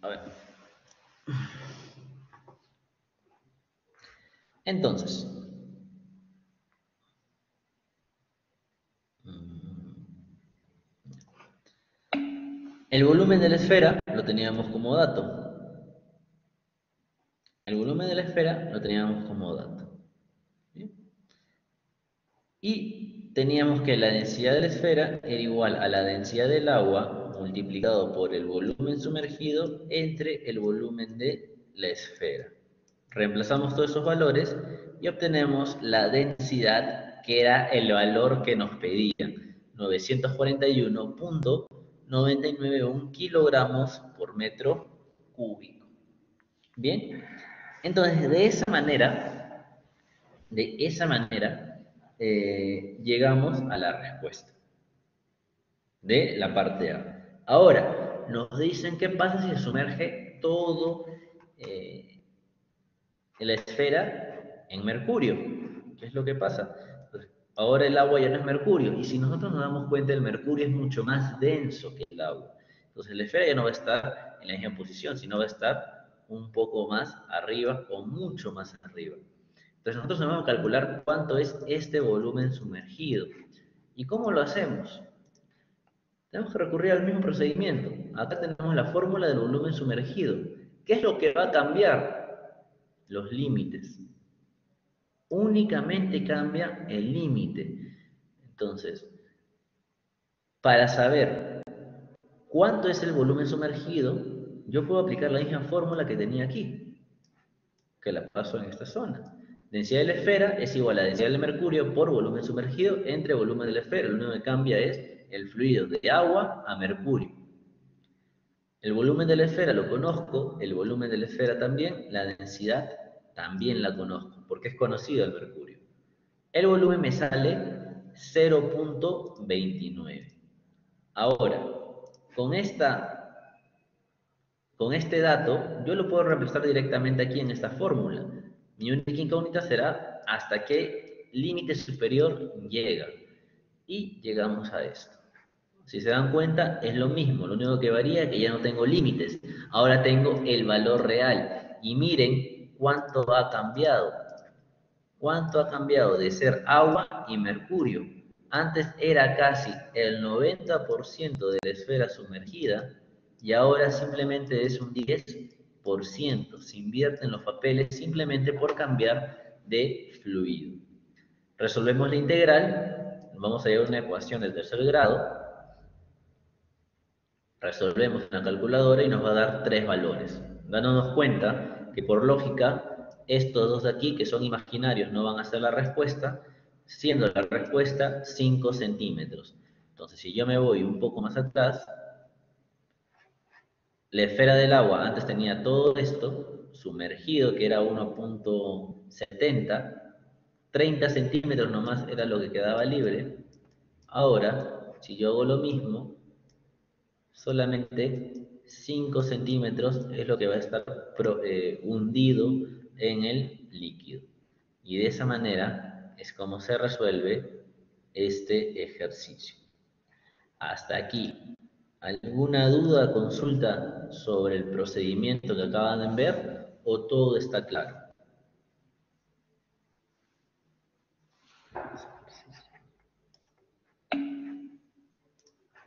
A ver. Entonces, el volumen de la esfera lo teníamos como dato. El volumen de la esfera lo teníamos como dato. ¿Bien? Y teníamos que la densidad de la esfera era igual a la densidad del agua multiplicado por el volumen sumergido entre el volumen de la esfera. Reemplazamos todos esos valores y obtenemos la densidad, que era el valor que nos pedían, 941.991 kilogramos por metro cúbico. Bien, entonces de esa manera, llegamos a la respuesta de la parte A. Ahora, nos dicen qué pasa si se sumerge todo la esfera en mercurio. ¿Qué es lo que pasa? Pues, ahora el agua ya no es mercurio, y si nosotros nos damos cuenta, el mercurio es mucho más denso que el agua. Entonces la esfera ya no va a estar en la misma posición, sino va a estar un poco más arriba o mucho más arriba. Entonces nosotros vamos a calcular cuánto es este volumen sumergido. ¿Y cómo lo hacemos? Tenemos que recurrir al mismo procedimiento. Acá tenemos la fórmula del volumen sumergido. ¿Qué es lo que va a cambiar? Los límites. Únicamente cambia el límite. Entonces, para saber cuánto es el volumen sumergido, yo puedo aplicar la misma fórmula que tenía aquí, que la paso en esta zona. Densidad de la esfera es igual a densidad del mercurio por volumen sumergido entre volumen de la esfera. Lo único que cambia es el fluido de agua a mercurio. El volumen de la esfera lo conozco, el volumen de la esfera también, la densidad también la conozco, porque es conocido el mercurio. El volumen me sale 0.29. Ahora, con, con este dato, yo lo puedo reemplazar directamente aquí en esta fórmula. Mi única incógnita será hasta qué límite superior llega. Y llegamos a esto. Si se dan cuenta, es lo mismo. Lo único que varía es que ya no tengo límites. Ahora tengo el valor real. Y miren cuánto ha cambiado. ¿Cuánto ha cambiado de ser agua y mercurio? Antes era casi el 90% de la esfera sumergida y ahora simplemente es un 10%. Se invierten los papeles simplemente por cambiar de fluido. Resolvemos la integral, vamos a llevar una ecuación del tercer grado, resolvemos en la calculadora y nos va a dar tres valores. Dándonos cuenta que por lógica, estos dos de aquí, que son imaginarios, no van a ser la respuesta, siendo la respuesta 5 centímetros. Entonces, si yo me voy un poco más atrás, la esfera del agua antes tenía todo esto sumergido, que era 1.70, 30 centímetros nomás era lo que quedaba libre. Ahora, si yo hago lo mismo, solamente 5 centímetros es lo que va a estar hundido en el líquido. Y de esa manera es como se resuelve este ejercicio. Hasta aquí. ¿Alguna duda, consulta sobre el procedimiento que acaban de ver o todo está claro?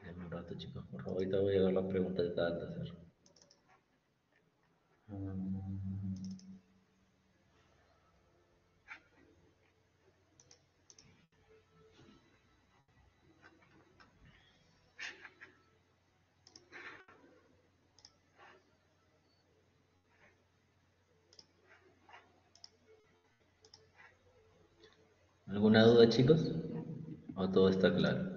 Denme un rato, chicos, por favor. Ahorita voy a ver las preguntas que acaban de hacer. ¿Alguna duda, chicos? ¿O todo está claro?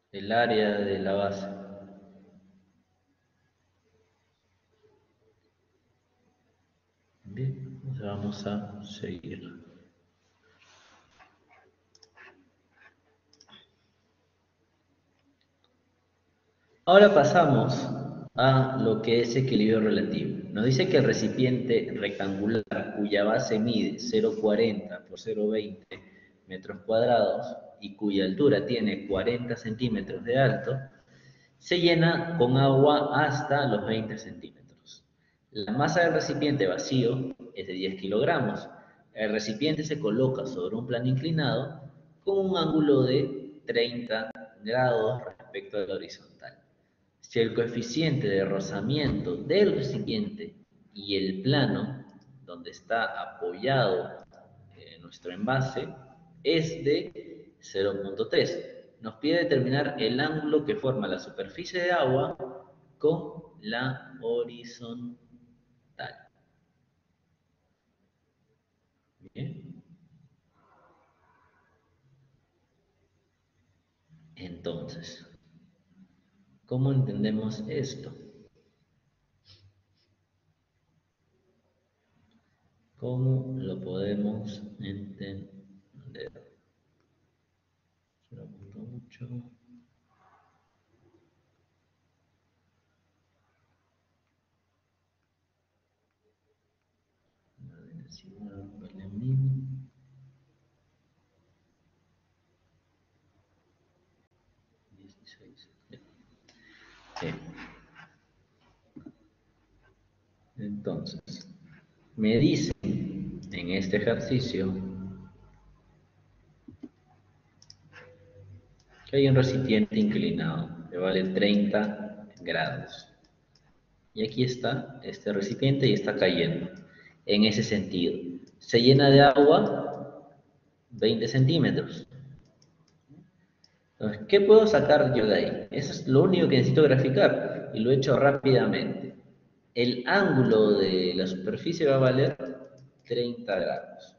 El área de la base. Bien, entonces vamos a seguir. Ahora pasamos a lo que es equilibrio relativo. Nos dice que el recipiente rectangular cuya base mide 0,40 por 0,20 metros cuadrados y cuya altura tiene 40 centímetros de alto, se llena con agua hasta los 20 centímetros. La masa del recipiente vacío es de 10 kilogramos. El recipiente se coloca sobre un plano inclinado con un ángulo de 30 grados respecto al horizontal. Si el coeficiente de rozamiento del recipiente y el plano donde está apoyado nuestro envase es de 0,3, nos pide determinar el ángulo que forma la superficie de agua con la horizontal. Bien. Entonces, ¿cómo entendemos esto? ¿Cómo lo podemos entender? 0,8. La densidad vale 1000. 16. Bien. Entonces, me dice en este ejercicio que hay un recipiente inclinado que vale 30 grados. Y aquí está este recipiente y está cayendo en ese sentido. Se llena de agua 20 centímetros. Entonces, ¿qué puedo sacar yo de ahí? Eso es lo único que necesito graficar y lo he hecho rápidamente. El ángulo de la superficie va a valer 30 grados.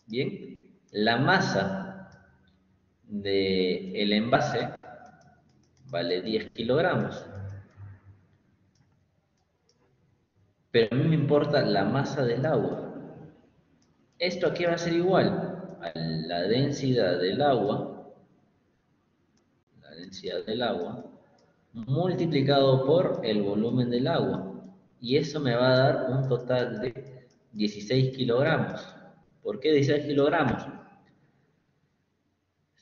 Bien, la masa del envase vale 10 kilogramos. Pero a mí me importa la masa del agua. Esto aquí va a ser igual a la densidad del agua, multiplicado por el volumen del agua. Y eso me va a dar un total de 16 kilogramos. ¿Por qué 16 kilogramos?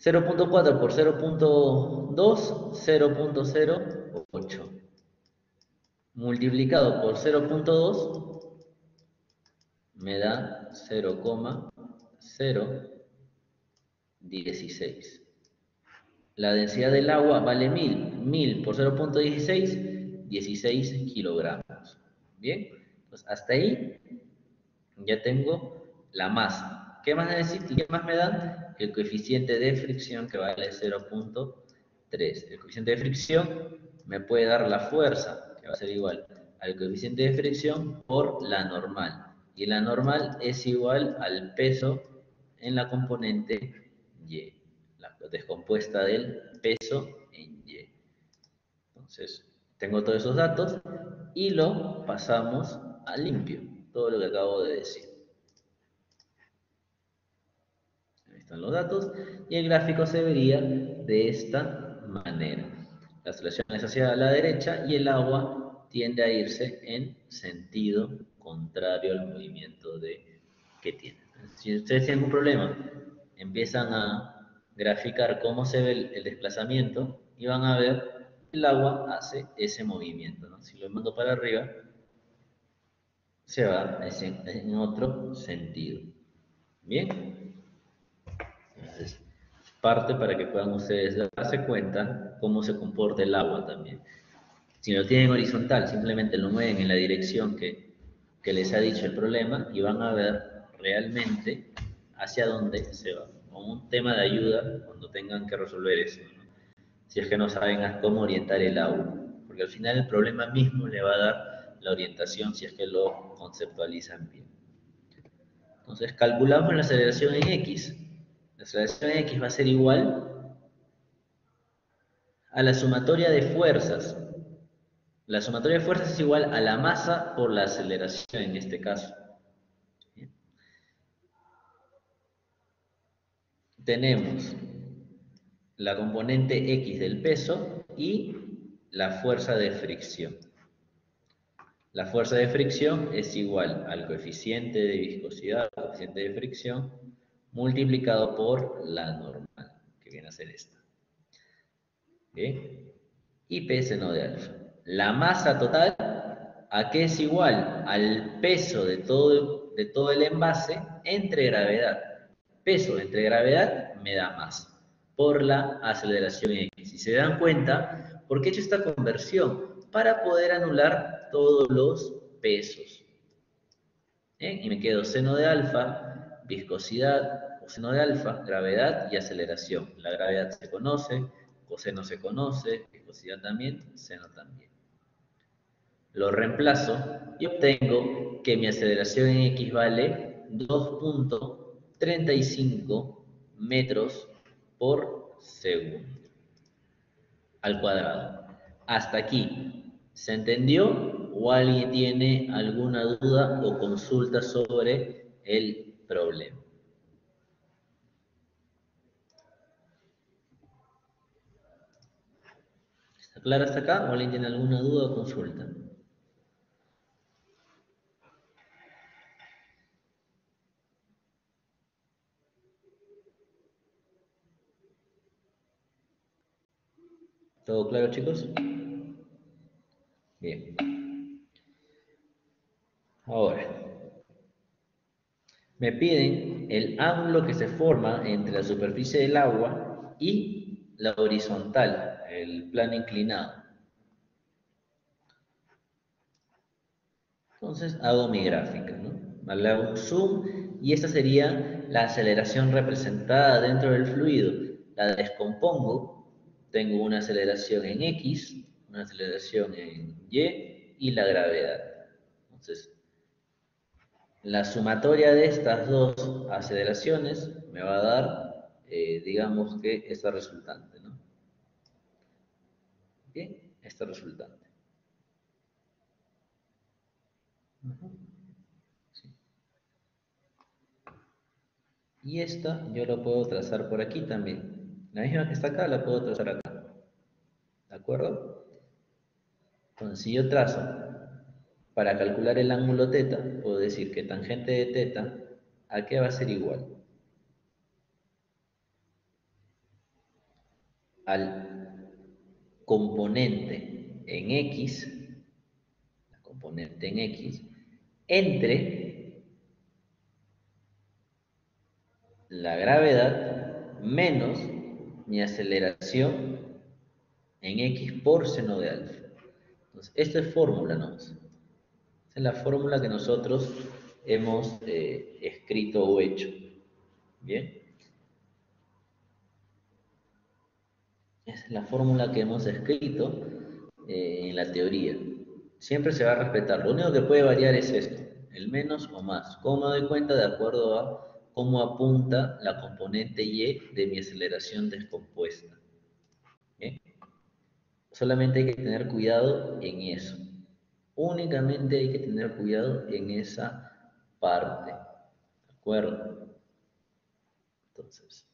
0,4 por 0,2, 0,08. Multiplicado por 0,2 me da 0,016. La densidad del agua vale 1000. 1000 por 0,16, 16 kilogramos. Bien, pues hasta ahí ya tengo la masa. ¿Qué más necesito? ¿Qué más me dan? El coeficiente de fricción que vale 0,3. El coeficiente de fricción me puede dar la fuerza, que va a ser igual al coeficiente de fricción por la normal. Y la normal es igual al peso en la componente Y, la descompuesta del peso en Y. Entonces, tengo todos esos datos y lo pasamos a limpio, todo lo que acabo de decir. Ahí están los datos y el gráfico se vería de esta manera. La solución es hacia la derecha y el agua tiende a irse en sentido contrario al movimiento que tiene. Si ustedes tienen un problema, empiezan a graficar cómo se ve el desplazamiento y van a ver que el agua hace ese movimiento, ¿no? Si lo mando para arriba, se va en otro sentido. Bien. Entonces, parte para que puedan ustedes darse cuenta cómo se comporta el agua también. Si lo tienen horizontal, simplemente lo mueven en la dirección que les ha dicho el problema y van a ver realmente hacia dónde se va. Como un tema de ayuda cuando tengan que resolver eso, ¿no? Si es que no saben cómo orientar el agua. Porque al final el problema mismo le va a dar la orientación si es que lo conceptualizan bien. Entonces calculamos la aceleración en X. La aceleración en X va a ser igual a la sumatoria de fuerzas. La sumatoria de fuerzas es igual a la masa por la aceleración en este caso. tenemos la componente X del peso y la fuerza de fricción. La fuerza de fricción es igual al coeficiente de viscosidad, coeficiente de fricción, multiplicado por la normal, que viene a ser esta. ¿Bien? Y P seno de alfa. La masa total, ¿a qué es igual? Al peso de todo el envase entre gravedad. Peso entre gravedad me da masa por la aceleración X. Si se dan cuenta, ¿por qué he hecho esta conversión? Para poder anular todos los pesos. Y me quedo seno de alfa, viscosidad, coseno de alfa, gravedad y aceleración. La gravedad se conoce, coseno se conoce, viscosidad también, seno también. Lo reemplazo y obtengo que mi aceleración en X vale 2.35 metros por segundo al cuadrado. Hasta aquí, ¿se entendió? ¿O alguien tiene alguna duda o consulta sobre el problema? ¿Está claro hasta acá? ¿O alguien tiene alguna duda o consulta? ¿Todo claro, chicos? Bien. Ahora, me piden el ángulo que se forma entre la superficie del agua y la horizontal, el plano inclinado. Entonces hago mi gráfica, ¿no? Le hago un zoom y esta sería la aceleración representada dentro del fluido. La descompongo, tengo una aceleración en X, una aceleración en Y la gravedad. Entonces, la sumatoria de estas dos aceleraciones me va a dar, digamos que esta resultante, ¿no? Bien, esta resultante. Sí. Y esta yo la puedo trazar por aquí también. La misma que está acá la puedo trazar acá. ¿De acuerdo? Entonces, si yo trazo para calcular el ángulo teta, puedo decir que tangente de teta, ¿a qué va a ser igual? Al componente en X, la componente en X, entre la gravedad menos mi aceleración en X por seno de alfa. Entonces, esta es fórmula, ¿no? Esta es la fórmula que nosotros hemos escrito o hecho. Bien. Esa es la fórmula que hemos escrito en la teoría. Siempre se va a respetar. Lo único que puede variar es esto, el menos o más. ¿Cómo me doy cuenta? De acuerdo a cómo apunta la componente Y de mi aceleración descompuesta. ¿Bien? Solamente hay que tener cuidado en eso. Únicamente hay que tener cuidado en esa parte. ¿De acuerdo? Entonces,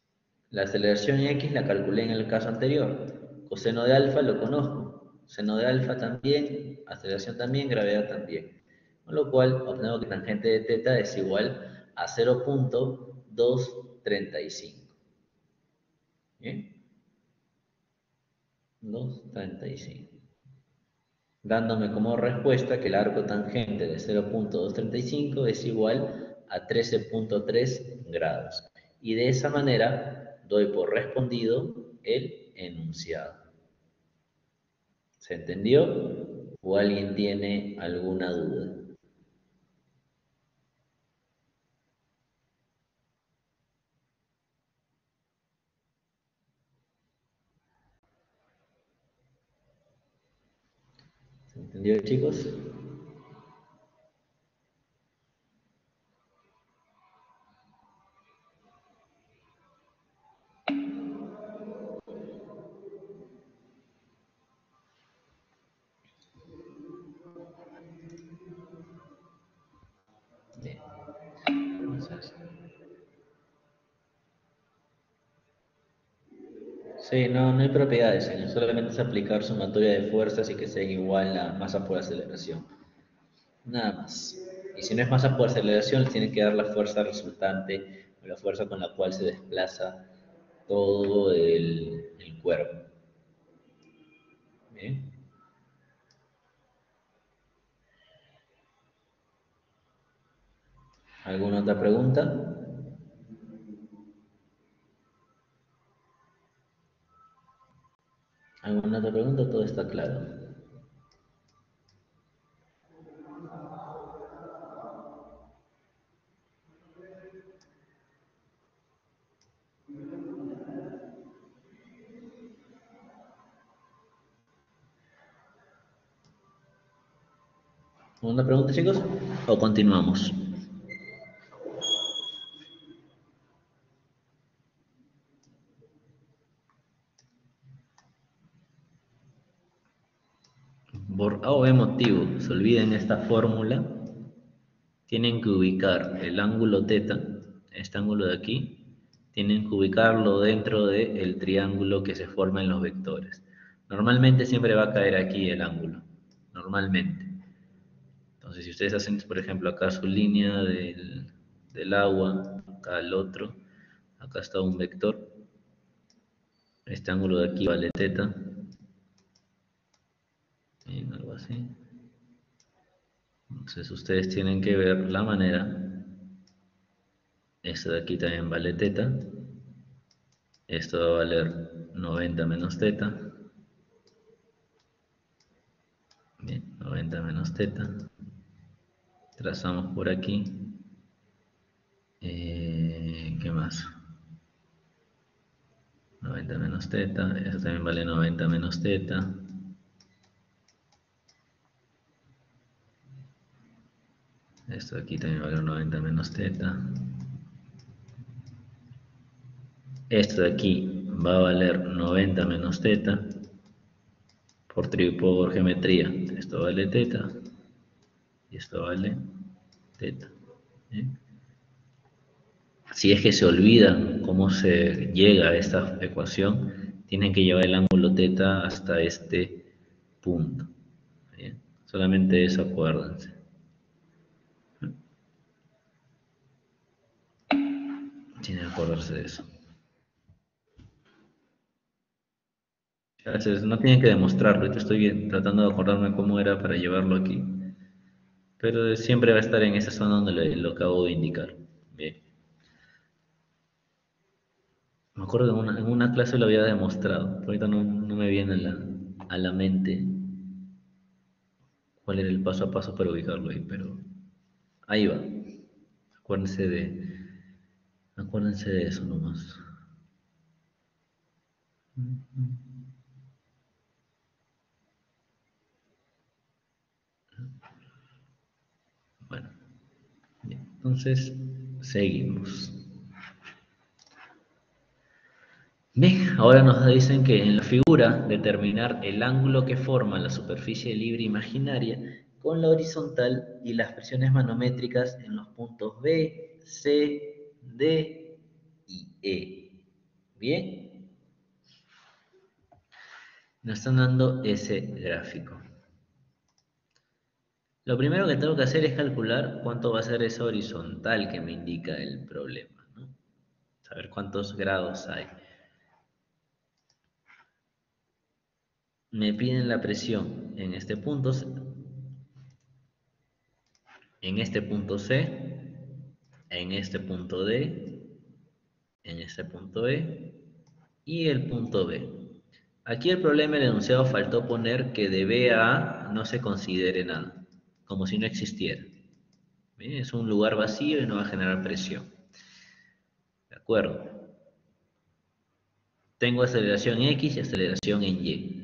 la aceleración X la calculé en el caso anterior. Coseno de alfa lo conozco. Seno de alfa también, aceleración también, gravedad también. Con lo cual, obtengo que tangente de teta es igual a 0.235. ¿Bien? 235. Dándome como respuesta que el arco tangente de 0.235 es igual a 13.3 grados. Y de esa manera doy por respondido el enunciado. ¿Se entendió? ¿O alguien tiene alguna duda? ¿Se entendió, chicos? Bien. Entonces, Sí, no, no hay propiedades, solamente es aplicar sumatoria de fuerzas y que sea igual a masa por aceleración. Nada más. Y si no es masa por aceleración, les tienen que dar la fuerza resultante o la fuerza con la cual se desplaza todo el cuerpo. ¿Bien? ¿Alguna otra pregunta? ¿Alguna otra pregunta? Todo está claro. ¿Alguna pregunta, chicos? ¿O continuamos? Por A o B motivo, se olviden esta fórmula, tienen que ubicar el ángulo teta, este ángulo de aquí, tienen que ubicarlo dentro del triángulo que se forma en los vectores. Normalmente siempre va a caer aquí el ángulo, normalmente. Entonces, si ustedes hacen, por ejemplo, acá su línea del agua, acá el otro, acá está un vector, este ángulo de aquí vale teta, bien, algo así. Entonces, ustedes tienen que ver la manera, esto de aquí también vale teta, esto va a valer 90 menos teta, bien, 90 menos teta, trazamos por aquí, ¿qué más? 90 menos teta, esto también vale 90 menos teta, esto aquí también vale 90 menos teta, esto de aquí va a valer 90 menos teta, por geometría, esto vale teta, y esto vale teta. ¿Bien? Si es que se olvidan cómo se llega a esta ecuación, tienen que llevar el ángulo teta hasta este punto. ¿Bien? Solamente eso acuérdense. Tienen que acordarse de eso. A veces no tienen que demostrarlo, yo estoy tratando de acordarme cómo era para llevarlo aquí. Pero siempre va a estar en esa zona donde lo acabo de indicar. Bien. Me acuerdo que en una clase lo había demostrado. Ahorita no me viene a la mente cuál era el paso a paso para ubicarlo ahí, pero ahí va. Acuérdense acuérdense de eso nomás. Bueno, bien. Entonces, seguimos. Bien, ahora nos dicen que en la figura determinar el ángulo que forma la superficie libre imaginaria con la horizontal y las presiones manométricas en los puntos B, C, D y E. Bien, nos están dando ese gráfico. Lo primero que tengo que hacer es calcular cuánto va a ser esa horizontal que me indica el problema, ¿no? Saber cuántos grados hay. Me piden la presión en este punto C, en este punto D, en este punto E y el punto B. Aquí el problema del enunciado faltó poner que de B a A no se considere nada, como si no existiera. ¿Bien? Es un lugar vacío y no va a generar presión. ¿De acuerdo? Tengo aceleración X y aceleración en Y.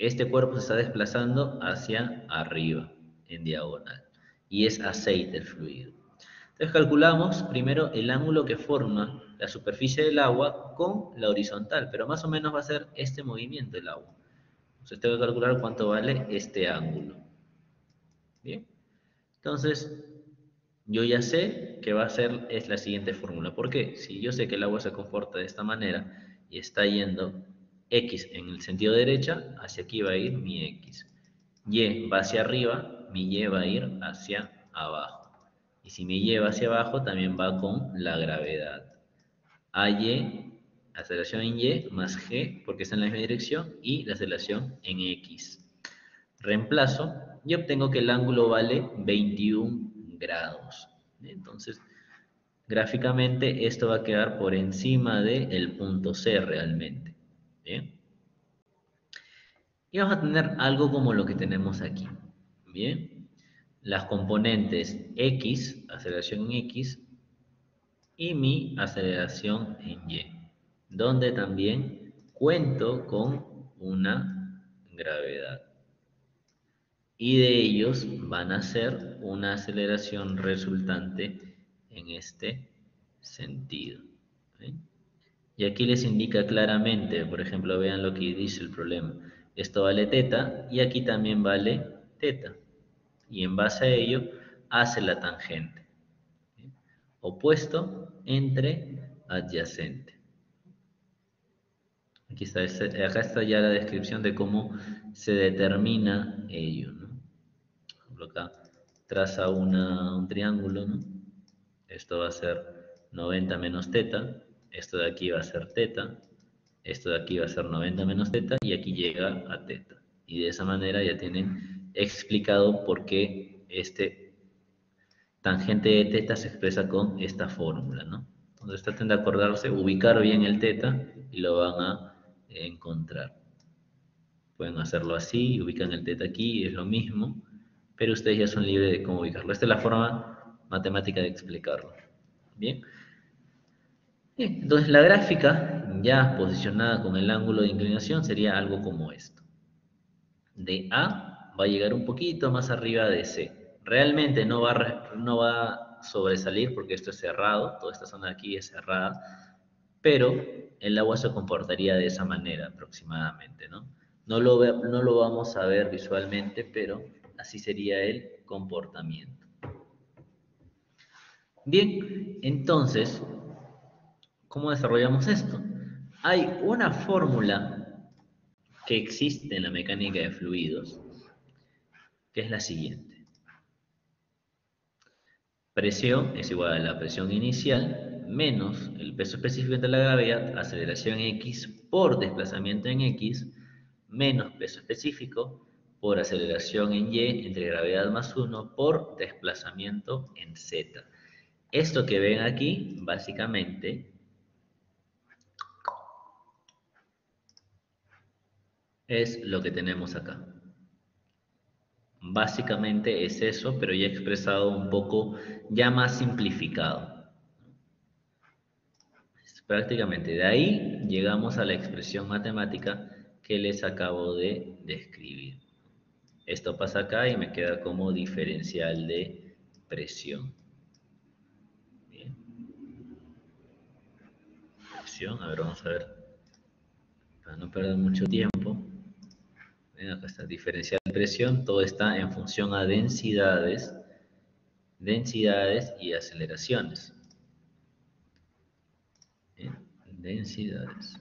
Este cuerpo se está desplazando hacia arriba, en diagonal, y es aceite el fluido. Entonces calculamos primero el ángulo que forma la superficie del agua con la horizontal, pero más o menos va a ser este movimiento del agua. Entonces tengo que calcular cuánto vale este ángulo. Bien, entonces yo ya sé que va a ser es la siguiente fórmula. ¿Por qué? Si yo sé que el agua se comporta de esta manera y está yendo X en el sentido derecha, hacia aquí va a ir mi X. Y va hacia arriba, mi Y va a ir hacia abajo. Y si mi Y va hacia abajo, también va con la gravedad. AY, aceleración en Y, más G, porque está en la misma dirección, y la aceleración en X. Reemplazo y obtengo que el ángulo vale 21 grados. Entonces, gráficamente esto va a quedar por encima del punto C realmente. ¿Bien? Y vamos a tener algo como lo que tenemos aquí. Bien. Las componentes X, aceleración en X, y mi aceleración en Y, donde también cuento con una gravedad. Y de ellos van a ser una aceleración resultante en este sentido. ¿Sí? Y aquí les indica claramente, por ejemplo, vean lo que dice el problema. Esto vale teta y aquí también vale teta. Y en base a ello hace la tangente. ¿Sí? Opuesto entre adyacente. Aquí está, acá está ya la descripción de cómo se determina ello, ¿no? Por ejemplo, acá traza un triángulo, ¿no? Esto va a ser 90 menos teta, esto de aquí va a ser teta, esto de aquí va a ser 90 menos teta y aquí llega a teta. Y de esa manera ya tienen explicado por qué este tangente de teta se expresa con esta fórmula, ¿no? Entonces traten de acordarse, ubicar bien el teta y lo van a encontrar. Pueden hacerlo así, ubican el teta aquí, es lo mismo, pero ustedes ya son libres de cómo ubicarlo. Esta es la forma matemática de explicarlo. Bien. Bien, entonces la gráfica ya posicionada con el ángulo de inclinación sería algo como esto. De A va a llegar un poquito más arriba de C. Realmente no va a sobresalir porque esto es cerrado, toda esta zona de aquí es cerrada, pero el agua se comportaría de esa manera aproximadamente, ¿no? No lo vamos a ver visualmente, pero así sería el comportamiento. Bien, entonces, ¿cómo desarrollamos esto? Hay una fórmula que existe en la mecánica de fluidos, que es la siguiente. Presión es igual a la presión inicial menos el peso específico entre la gravedad, aceleración X por desplazamiento en X, menos peso específico por aceleración en Y entre gravedad más 1 por desplazamiento en Z. Esto que ven aquí, básicamente, es lo que tenemos acá. Básicamente es eso, pero ya expresado un poco, ya más simplificado. Prácticamente de ahí llegamos a la expresión matemática que les acabo de describir. Esto pasa acá y me queda como diferencial de presión. Bien. Presión, a ver, vamos a ver, para no perder mucho tiempo. Bien, acá está, diferencial de presión, todo está en función a densidades y aceleraciones. Bien, densidades.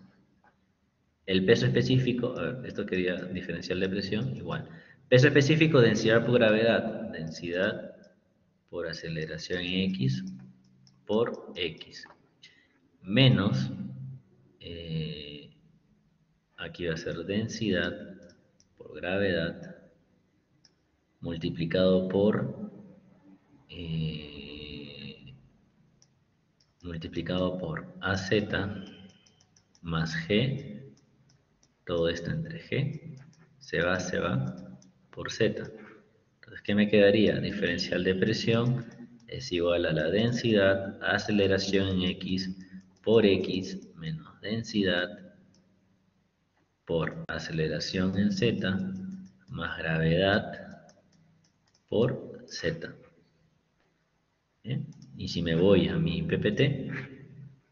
El peso específico, a ver, esto quería diferencial de presión, igual. Peso específico, densidad por gravedad, densidad por aceleración en X por X. Menos, aquí va a ser densidad por gravedad, multiplicado por AZ más G, todo esto entre G, se va por Z. Entonces, ¿qué me quedaría? Diferencial de presión es igual a la densidad, aceleración en X por X menos densidad por aceleración en Z más gravedad por Z. ¿Bien? Y si me voy a mi PPT,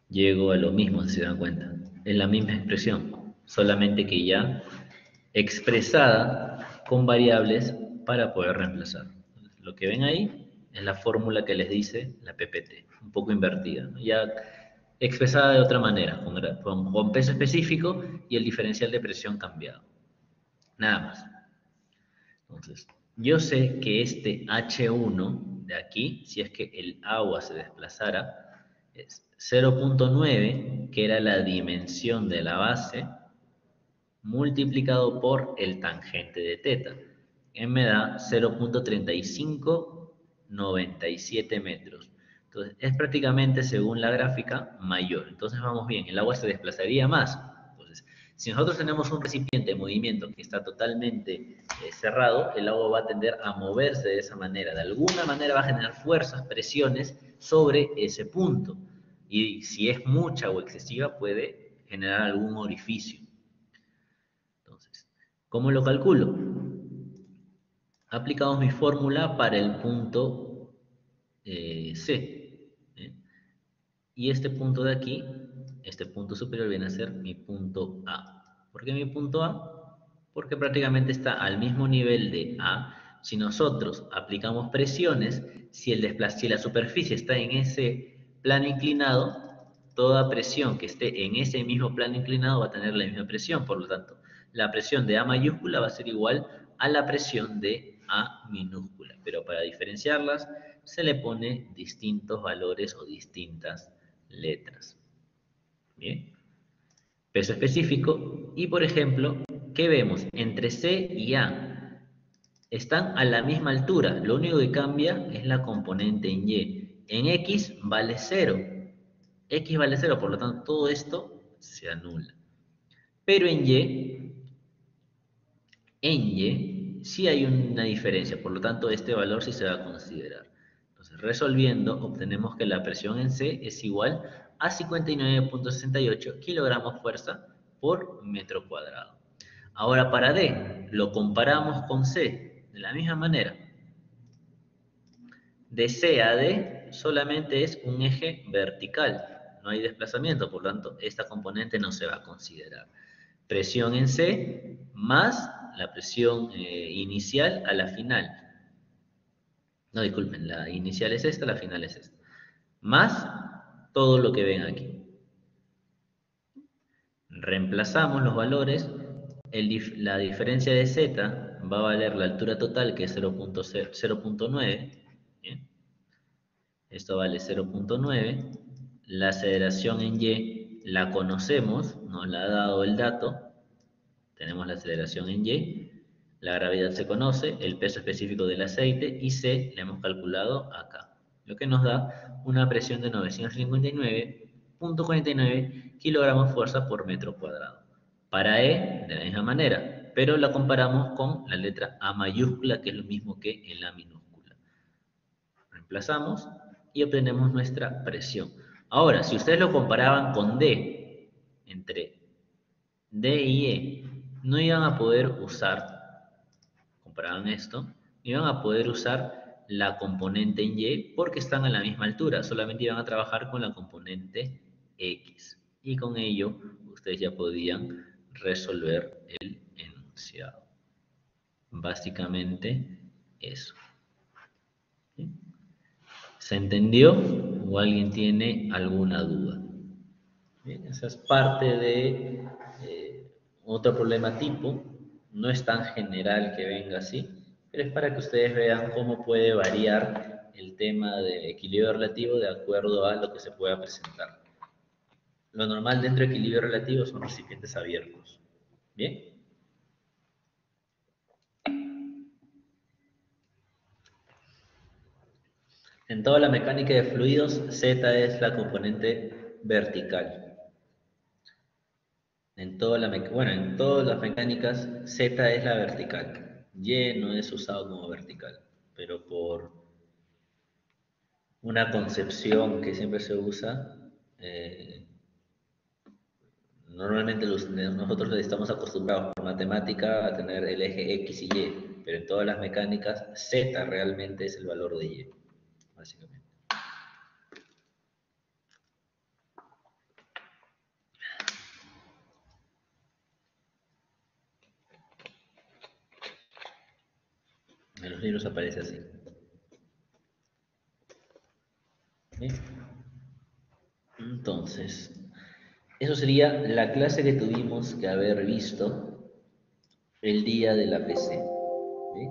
llego a lo mismo, si se dan cuenta. Es la misma expresión, solamente que ya expresada con variables para poder reemplazar. Lo que ven ahí es la fórmula que les dice la PPT, un poco invertida, ¿no? Ya expresada de otra manera, con peso específico y el diferencial de presión cambiado. Nada más. Entonces, yo sé que este H1 de aquí, si es que el agua se desplazara, es 0.9, que era la dimensión de la base, multiplicado por el tangente de teta, que me da 0.3597 metros. Entonces, es prácticamente, según la gráfica, mayor. Entonces, vamos bien, el agua se desplazaría más. Entonces, si nosotros tenemos un recipiente de movimiento que está totalmente cerrado, el agua va a tender a moverse de esa manera. De alguna manera va a generar fuerzas, presiones sobre ese punto. Y si es mucha o excesiva, puede generar algún orificio. Entonces, ¿cómo lo calculo? Aplicamos mi fórmula para el punto C. ¿eh? Y este punto de aquí, este punto superior viene a ser mi punto A. ¿Por qué mi punto A? Porque prácticamente está al mismo nivel de A. Si nosotros aplicamos presiones, si la superficie está en ese plano inclinado, toda presión que esté en ese mismo plano inclinado va a tener la misma presión. Por lo tanto, la presión de A mayúscula va a ser igual a la presión de A minúscula. Pero para diferenciarlas, se le pone distintos valores o distintas letras. Bien. Peso específico. Y por ejemplo, ¿qué vemos? Entre C y A están a la misma altura. Lo único que cambia es la componente en Y. En X vale 0. X vale 0, por lo tanto todo esto se anula. Pero en Y sí hay una diferencia, por lo tanto este valor sí se va a considerar. Entonces, resolviendo, obtenemos que la presión en C es igual a 59.68 kilogramos fuerza por metro cuadrado. Ahora para D, lo comparamos con C de la misma manera. De C a D solamente es un eje vertical, no hay desplazamiento, por lo tanto esta componente no se va a considerar. Presión en C más la presión inicial a la final. No, disculpen, la inicial es esta, la final es esta. Más todo lo que ven aquí. Reemplazamos los valores. La diferencia de Z va a valer la altura total, que es 0.9. Esto vale 0.9. La aceleración en Y la conocemos, nos la ha dado el dato. Tenemos la aceleración en Y, la gravedad se conoce, el peso específico del aceite y C la hemos calculado acá, lo que nos da una presión de 959.49 kilogramos fuerza por metro cuadrado. Para E, de la misma manera, pero la comparamos con la letra A mayúscula, que es lo mismo que el A minúscula. Reemplazamos y obtenemos nuestra presión. Ahora, si ustedes lo comparaban con D, entre D y E, no iban a poder usar, comparaban esto, no iban a poder usar la componente en Y porque están a la misma altura, solamente iban a trabajar con la componente X. Y con ello ustedes ya podían resolver el enunciado. Básicamente eso. ¿Sí? ¿Se entendió o alguien tiene alguna duda? Bien, esa es parte de otro problema tipo. No es tan general que venga así, pero es para que ustedes vean cómo puede variar el tema de equilibrio relativo de acuerdo a lo que se pueda presentar. Lo normal dentro de equilibrio relativo son recipientes abiertos. Bien. En toda la mecánica de fluidos, Z es la componente vertical. En en todas las mecánicas, Z es la vertical. Y no es usado como vertical, pero por una concepción que siempre se usa, eh, normalmente nosotros estamos acostumbrados por matemática a tener el eje X y Y, pero en todas las mecánicas, Z realmente es el valor de Y, básicamente. En los libros aparece así. ¿Sí? Entonces, eso sería la clase que tuvimos que haber visto el día de la PC. ¿Sí?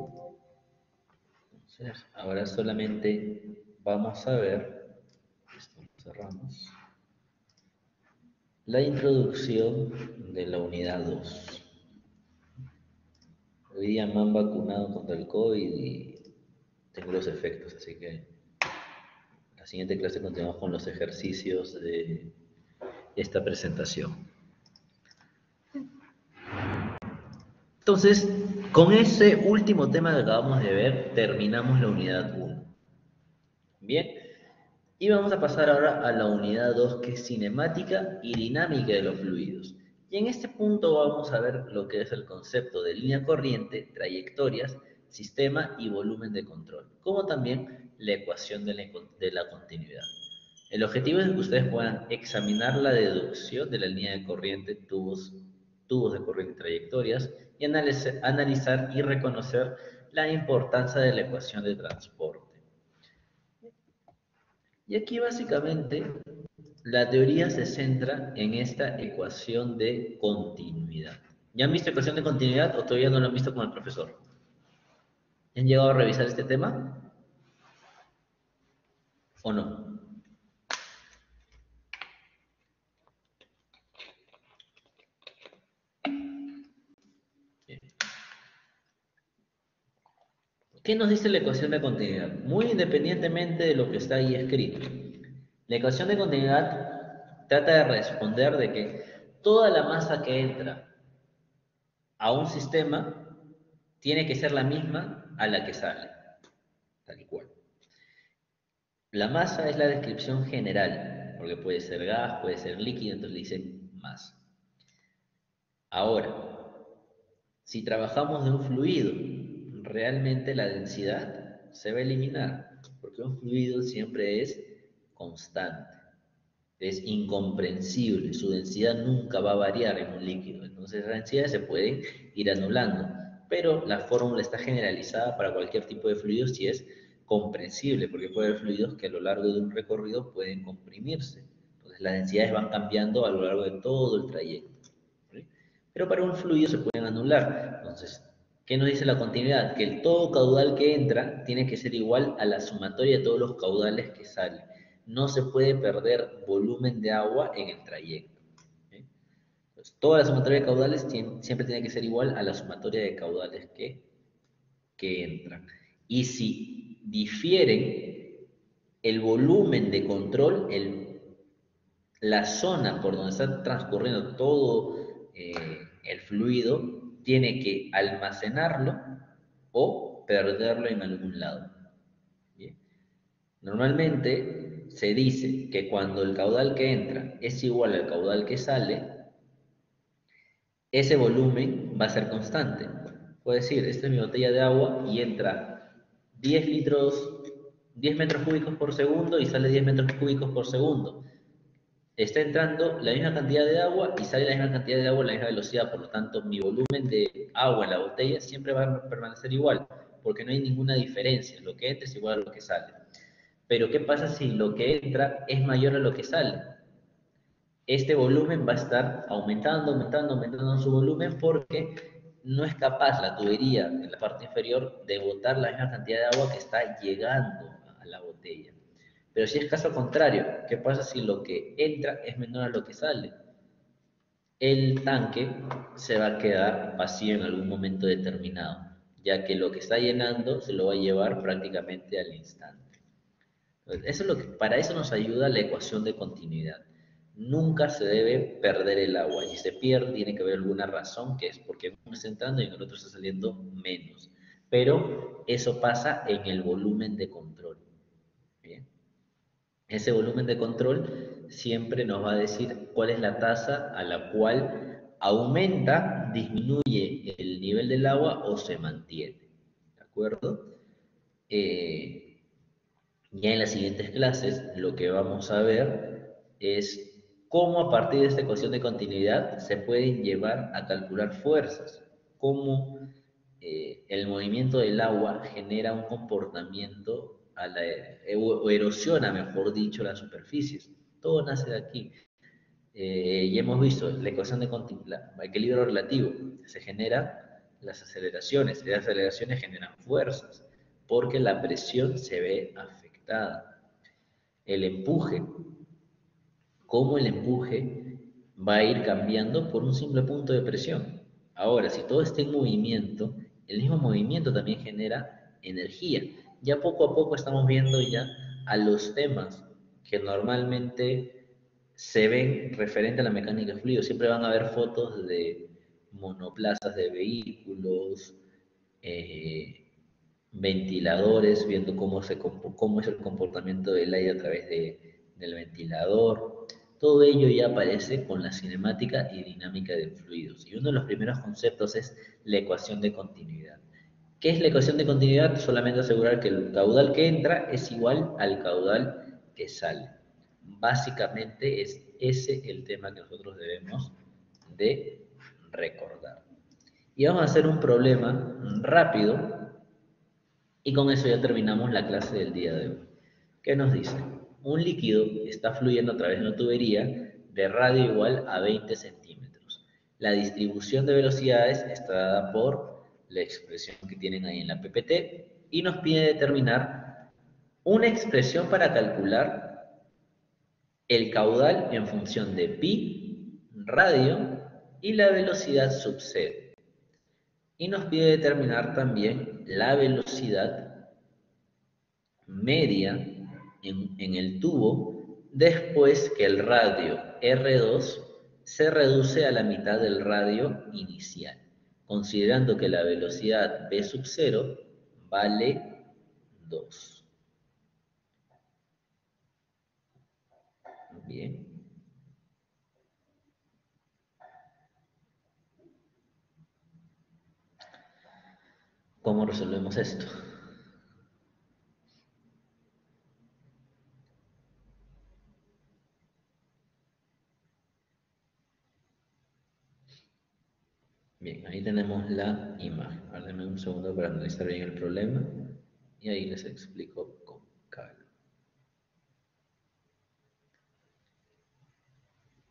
Entonces, ahora solamente vamos a ver, esto lo cerramos, la introducción de la unidad 2. Hoy día me han vacunado contra el COVID y tengo los efectos, así que la siguiente clase continuamos con los ejercicios de esta presentación. Entonces, con ese último tema que acabamos de ver, terminamos la unidad 1. Bien, y vamos a pasar ahora a la unidad 2, que es cinemática y dinámica de los fluidos. Y en este punto vamos a ver lo que es el concepto de línea corriente, trayectorias, sistema y volumen de control, como también la ecuación de la continuidad. El objetivo es que ustedes puedan examinar la deducción de la línea de corriente, tubos de corriente y trayectorias, y analizar y reconocer la importancia de la ecuación de transporte. Y aquí básicamente la teoría se centra en esta ecuación de continuidad. ¿Ya han visto ecuación de continuidad o todavía no lo han visto con el profesor? ¿Han llegado a revisar este tema o no? ¿Qué nos dice la ecuación de continuidad? Muy independientemente de lo que está ahí escrito. La ecuación de continuidad trata de responder de que toda la masa que entra a un sistema tiene que ser la misma a la que sale, tal y cual. La masa es la descripción general, porque puede ser gas, puede ser líquido, entonces le dicen masa. Ahora, si trabajamos de un fluido, realmente la densidad se va a eliminar, porque un fluido siempre es constante, es incomprensible, su densidad nunca va a variar en un líquido, entonces las densidades se pueden ir anulando, pero la fórmula está generalizada para cualquier tipo de fluido si es comprensible, porque puede haber fluidos que a lo largo de un recorrido pueden comprimirse, entonces las densidades van cambiando a lo largo de todo el trayecto. ¿Sí? Pero para un fluido se pueden anular. Entonces, ¿qué nos dice la continuidad? Que el todo caudal que entra tiene que ser igual a la sumatoria de todos los caudales que salen. No se puede perder volumen de agua en el trayecto. ¿Sí? Entonces, toda la sumatoria de caudales siempre tiene que ser igual a la sumatoria de caudales que entran. Y si difieren, el volumen de control, la zona por donde está transcurriendo todo el fluido, tiene que almacenarlo o perderlo en algún lado. ¿Bien? Normalmente se dice que cuando el caudal que entra es igual al caudal que sale, ese volumen va a ser constante. Puedo decir, esta es mi botella de agua y entra 10 litros, 10 metros cúbicos por segundo y sale 10 metros cúbicos por segundo. Está entrando la misma cantidad de agua y sale la misma cantidad de agua a la misma velocidad, por lo tanto mi volumen de agua en la botella siempre va a permanecer igual, porque no hay ninguna diferencia, lo que entra es igual a lo que sale. Pero ¿qué pasa si lo que entra es mayor a lo que sale? Este volumen va a estar aumentando su volumen porque no es capaz la tubería en la parte inferior de botar la misma cantidad de agua que está llegando a la botella. Pero si es caso contrario, ¿qué pasa si lo que entra es menor a lo que sale? El tanque se va a quedar vacío en algún momento determinado, ya que lo que está llenando se lo va a llevar prácticamente al instante. Entonces, eso es lo que, para eso nos ayuda la ecuación de continuidad. Nunca se debe perder el agua. Y si se pierde, tiene que haber alguna razón, que es porque uno está entrando y en el otro está saliendo menos. Pero eso pasa en el volumen de control. ¿Bien? Ese volumen de control siempre nos va a decir cuál es la tasa a la cual aumenta, disminuye el nivel del agua o se mantiene. ¿De acuerdo? Ya en las siguientes clases lo que vamos a ver es cómo a partir de esta ecuación de continuidad se pueden llevar a calcular fuerzas, cómo el movimiento del agua genera un comportamiento o erosiona, mejor dicho, las superficies. todo nace de aquí. Y hemos visto la ecuación de equilibrio relativo, se genera las aceleraciones, y las aceleraciones generan fuerzas, porque la presión se ve afectada. El empuje, cómo el empuje va a ir cambiando por un simple punto de presión. Ahora, si todo está en movimiento, el mismo movimiento también genera energía. Ya poco a poco estamos viendo ya a los temas que normalmente se ven referente a la mecánica de fluidos. Siempre van a haber fotos de monoplazas de vehículos, eh, ventiladores, viendo cómo es el comportamiento del aire a través del ventilador. Todo ello ya aparece con la cinemática y dinámica de fluidos. Y uno de los primeros conceptos es la ecuación de continuidad. ¿Qué es la ecuación de continuidad? Solamente asegurar que el caudal que entra es igual al caudal que sale. Básicamente es ese el tema que nosotros debemos de recordar. Y vamos a hacer un problema rápido y con eso ya terminamos la clase del día de hoy. ¿Qué nos dice? Un líquido está fluyendo a través de una tubería de radio igual a 20 centímetros. La distribución de velocidades está dada por la expresión que tienen ahí en la PPT y nos pide determinar una expresión para calcular el caudal en función de pi, radio y la velocidad sub cero. Y nos pide determinar también la velocidad media en el tubo después que el radio R2 se reduce a la mitad del radio inicial, considerando que la velocidad V sub 0 vale 2. Bien. ¿Cómo resolvemos esto? Bien, ahí tenemos la imagen. Ahora denme un segundo para analizar bien el problema y ahí les explico con calma.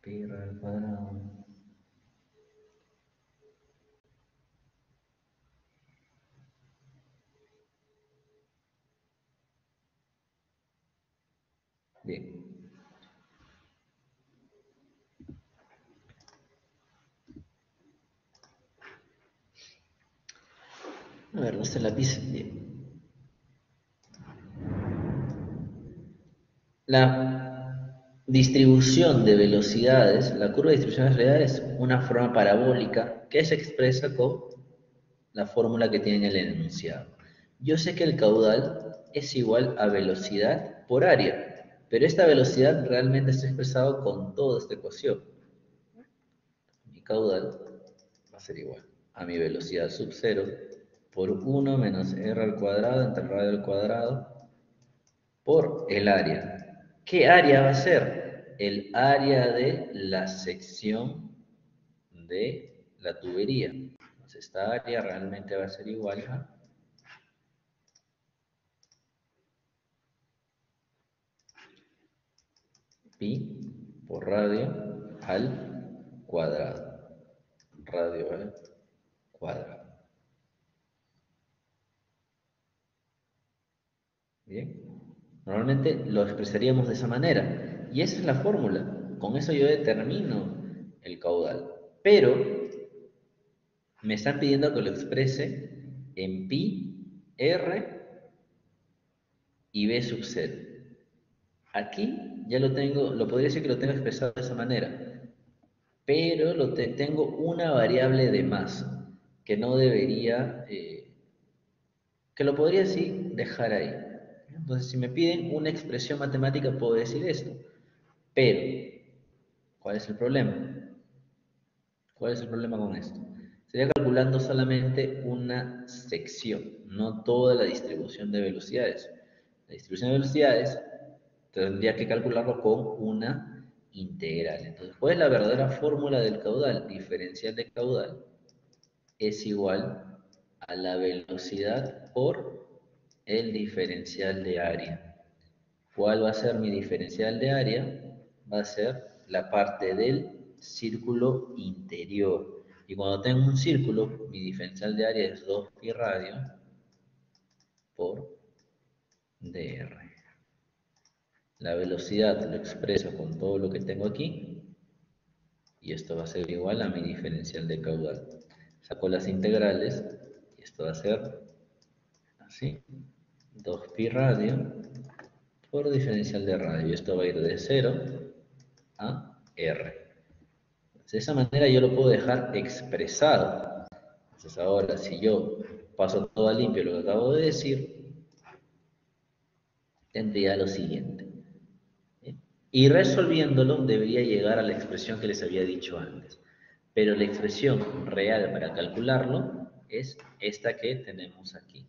Pi al cuadrado. Bien. A ver, no se la pisen bien. La distribución de velocidades, la curva de distribución real es una forma parabólica que se expresa con la fórmula que tiene en el enunciado. Yo sé que el caudal es igual a velocidad por área, pero esta velocidad realmente está expresado con toda esta ecuación. Mi caudal va a ser igual a mi velocidad sub 0 por 1 menos r al cuadrado entre radio al cuadrado por el área. ¿Qué área va a ser? El área de la sección de la tubería. Entonces, esta área realmente va a ser igual a pi por radio al cuadrado. Radio al cuadrado. Bien. Normalmente lo expresaríamos de esa manera. Y esa es la fórmula. Con eso yo determino el caudal. Pero me están pidiendo que lo exprese en pi, r y b sub 0. Aquí ya lo tengo, lo podría decir que lo tengo expresado de esa manera, pero tengo una variable de más que no debería, que lo podría así dejar ahí. Entonces, si me piden una expresión matemática, puedo decir esto. Pero, ¿cuál es el problema? ¿Cuál es el problema con esto? Sería calculando solamente una sección, no toda la distribución de velocidades. La distribución de velocidades tendría que calcularlo con una integral. Entonces, ¿cuál es la verdadera fórmula del caudal? Diferencial de caudal es igual a la velocidad por el diferencial de área. ¿Cuál va a ser mi diferencial de área? va a ser la parte del círculo interior. Y cuando tengo un círculo, mi diferencial de área es 2pi radio por dr. La velocidad lo expreso con todo lo que tengo aquí. Y esto va a ser igual a mi diferencial de caudal. Saco las integrales y esto va a ser así. 2pi radio por diferencial de radio. Y esto va a ir de 0 a r. De esa manera yo lo puedo dejar expresado. Entonces ahora, si yo paso todo a limpio lo que acabo de decir, tendría lo siguiente. Y resolviéndolo debería llegar a la expresión que les había dicho antes. Pero la expresión real para calcularlo es esta que tenemos aquí.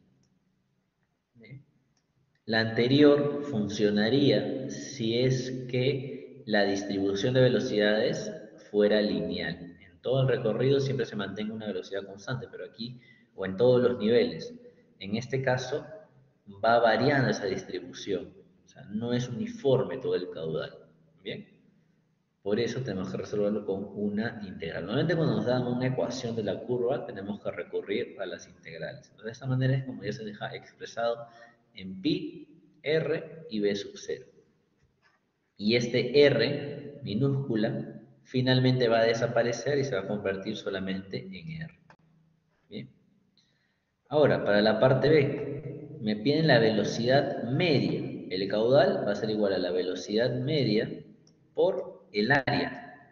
La anterior funcionaría si es que la distribución de velocidades fuera lineal. En todo el recorrido siempre se mantenga una velocidad constante, pero aquí, o en todos los niveles, en este caso va variando esa distribución. O sea, no es uniforme todo el caudal. ¿Bien? Por eso tenemos que resolverlo con una integral. Normalmente cuando nos dan una ecuación de la curva, tenemos que recurrir a las integrales. Entonces, de esta manera es como ya se deja expresado en pi, r y b sub 0. Y este r minúscula finalmente va a desaparecer y se va a convertir solamente en r. Bien. Ahora, para la parte B, me piden la velocidad media. El caudal va a ser igual a la velocidad media por el área.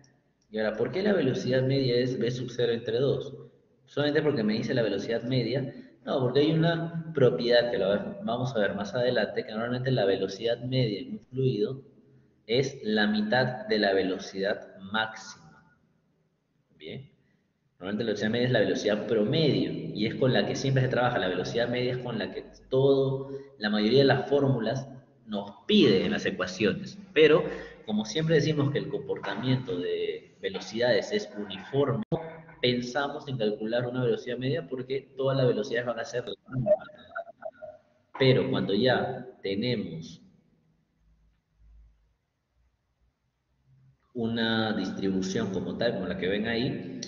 Y ahora, ¿por qué la velocidad media es b sub 0 entre 2? Solamente porque me dice la velocidad media. No, porque hay una propiedad que vamos a ver más adelante, que normalmente la velocidad media en un fluido es la mitad de la velocidad máxima. Bien. Normalmente la velocidad media es la velocidad promedio y es con la que siempre se trabaja. La velocidad media es con la que la mayoría de las fórmulas nos pide en las ecuaciones. Pero como siempre decimos que el comportamiento de velocidades es uniforme, pensamos en calcular una velocidad media porque todas las velocidades van a ser la misma. Pero cuando ya tenemos una distribución como tal, como la que ven ahí,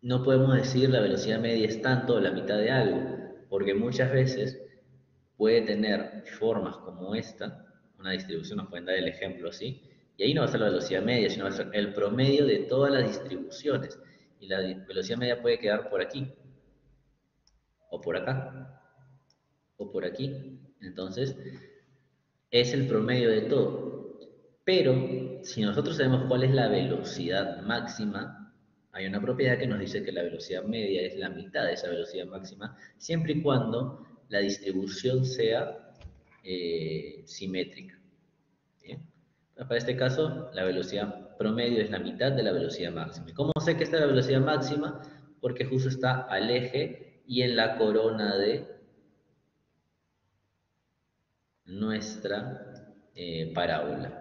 no podemos decir la velocidad media es tanto o la mitad de algo, porque muchas veces puede tener formas como esta, una distribución, nos pueden dar el ejemplo así, y ahí no va a ser la velocidad media, sino va a ser el promedio de todas las distribuciones. Y la velocidad media puede quedar por aquí, o por acá, o por aquí. Entonces, es el promedio de todo. Pero, si nosotros sabemos cuál es la velocidad máxima, hay una propiedad que nos dice que la velocidad media es la mitad de esa velocidad máxima, siempre y cuando la distribución sea simétrica. ¿Bien? Para este caso, la velocidad promedio es la mitad de la velocidad máxima. ¿Y cómo sé que esta es la velocidad máxima? Porque justo está al eje y en la corona de nuestra parábola.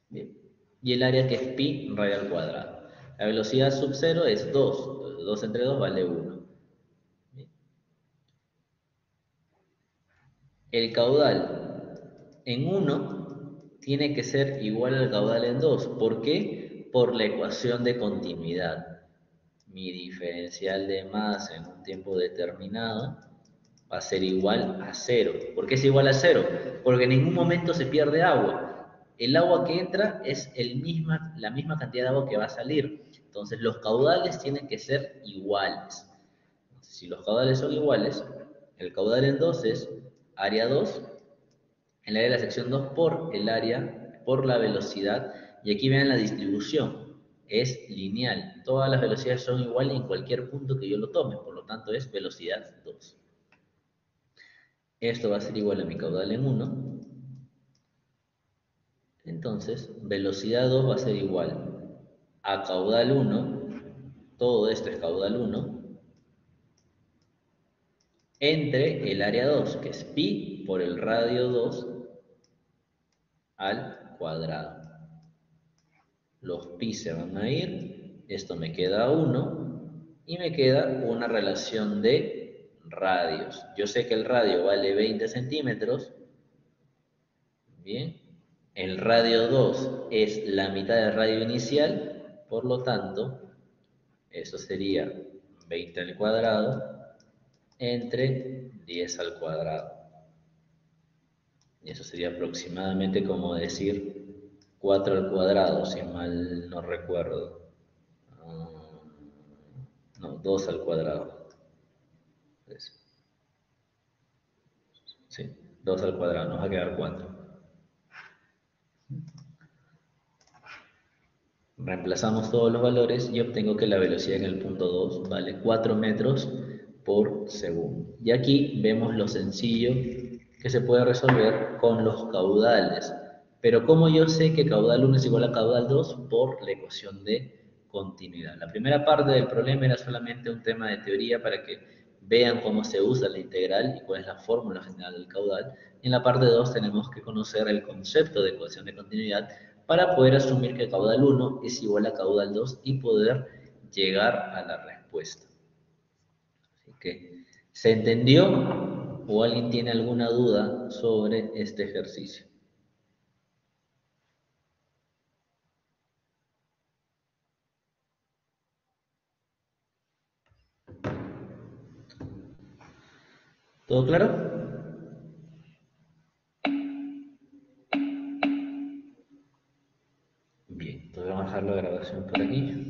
Bien. Y el área que es pi radio al cuadrado. La velocidad sub 0 es 2. 2 entre 2 vale 1. Bien. El caudal en 1 tiene que ser igual al caudal en 2. ¿Por qué? Por la ecuación de continuidad. Mi diferencial de masa en un tiempo determinado va a ser igual a 0. ¿Por qué es igual a 0? Porque en ningún momento se pierde agua. El agua que entra es la misma cantidad de agua que va a salir. Entonces los caudales tienen que ser iguales. Si los caudales son iguales, el caudal en 2 es área 2, el área de la sección 2 por el área, por la velocidad. Y aquí vean la distribución. Es lineal. Todas las velocidades son iguales en cualquier punto que yo lo tome. Por lo tanto es velocidad 2. Esto va a ser igual a mi caudal en 1. Entonces, velocidad 2 va a ser igual a caudal 1. Todo esto es caudal 1. Entre el área 2, que es pi por el radio 2 al cuadrado. Los pi se van a ir. Esto me queda 1. Y me queda una relación de radios. Yo sé que el radio vale 20 centímetros. Bien. El radio 2 es la mitad del radio inicial, por lo tanto, eso sería 20 al cuadrado entre 10 al cuadrado. Y eso sería aproximadamente como decir 4 al cuadrado, si mal no recuerdo. No, 2 al cuadrado. Pues, sí, 2 al cuadrado, nos va a quedar 4. Reemplazamos todos los valores y obtengo que la velocidad en el punto 2 vale 4 metros por segundo. Y aquí vemos lo sencillo que se puede resolver con los caudales. Pero ¿cómo yo sé que caudal 1 es igual a caudal 2? Por la ecuación de continuidad. La primera parte del problema era solamente un tema de teoría para que vean cómo se usa la integral y cuál es la fórmula general del caudal. Y en la parte 2 tenemos que conocer el concepto de ecuación de continuidad para poder asumir que caudal 1 es igual a caudal 2 y poder llegar a la respuesta. Así que, ¿se entendió o alguien tiene alguna duda sobre este ejercicio? ¿Todo claro? Bien, entonces vamos a dejar la grabación por aquí.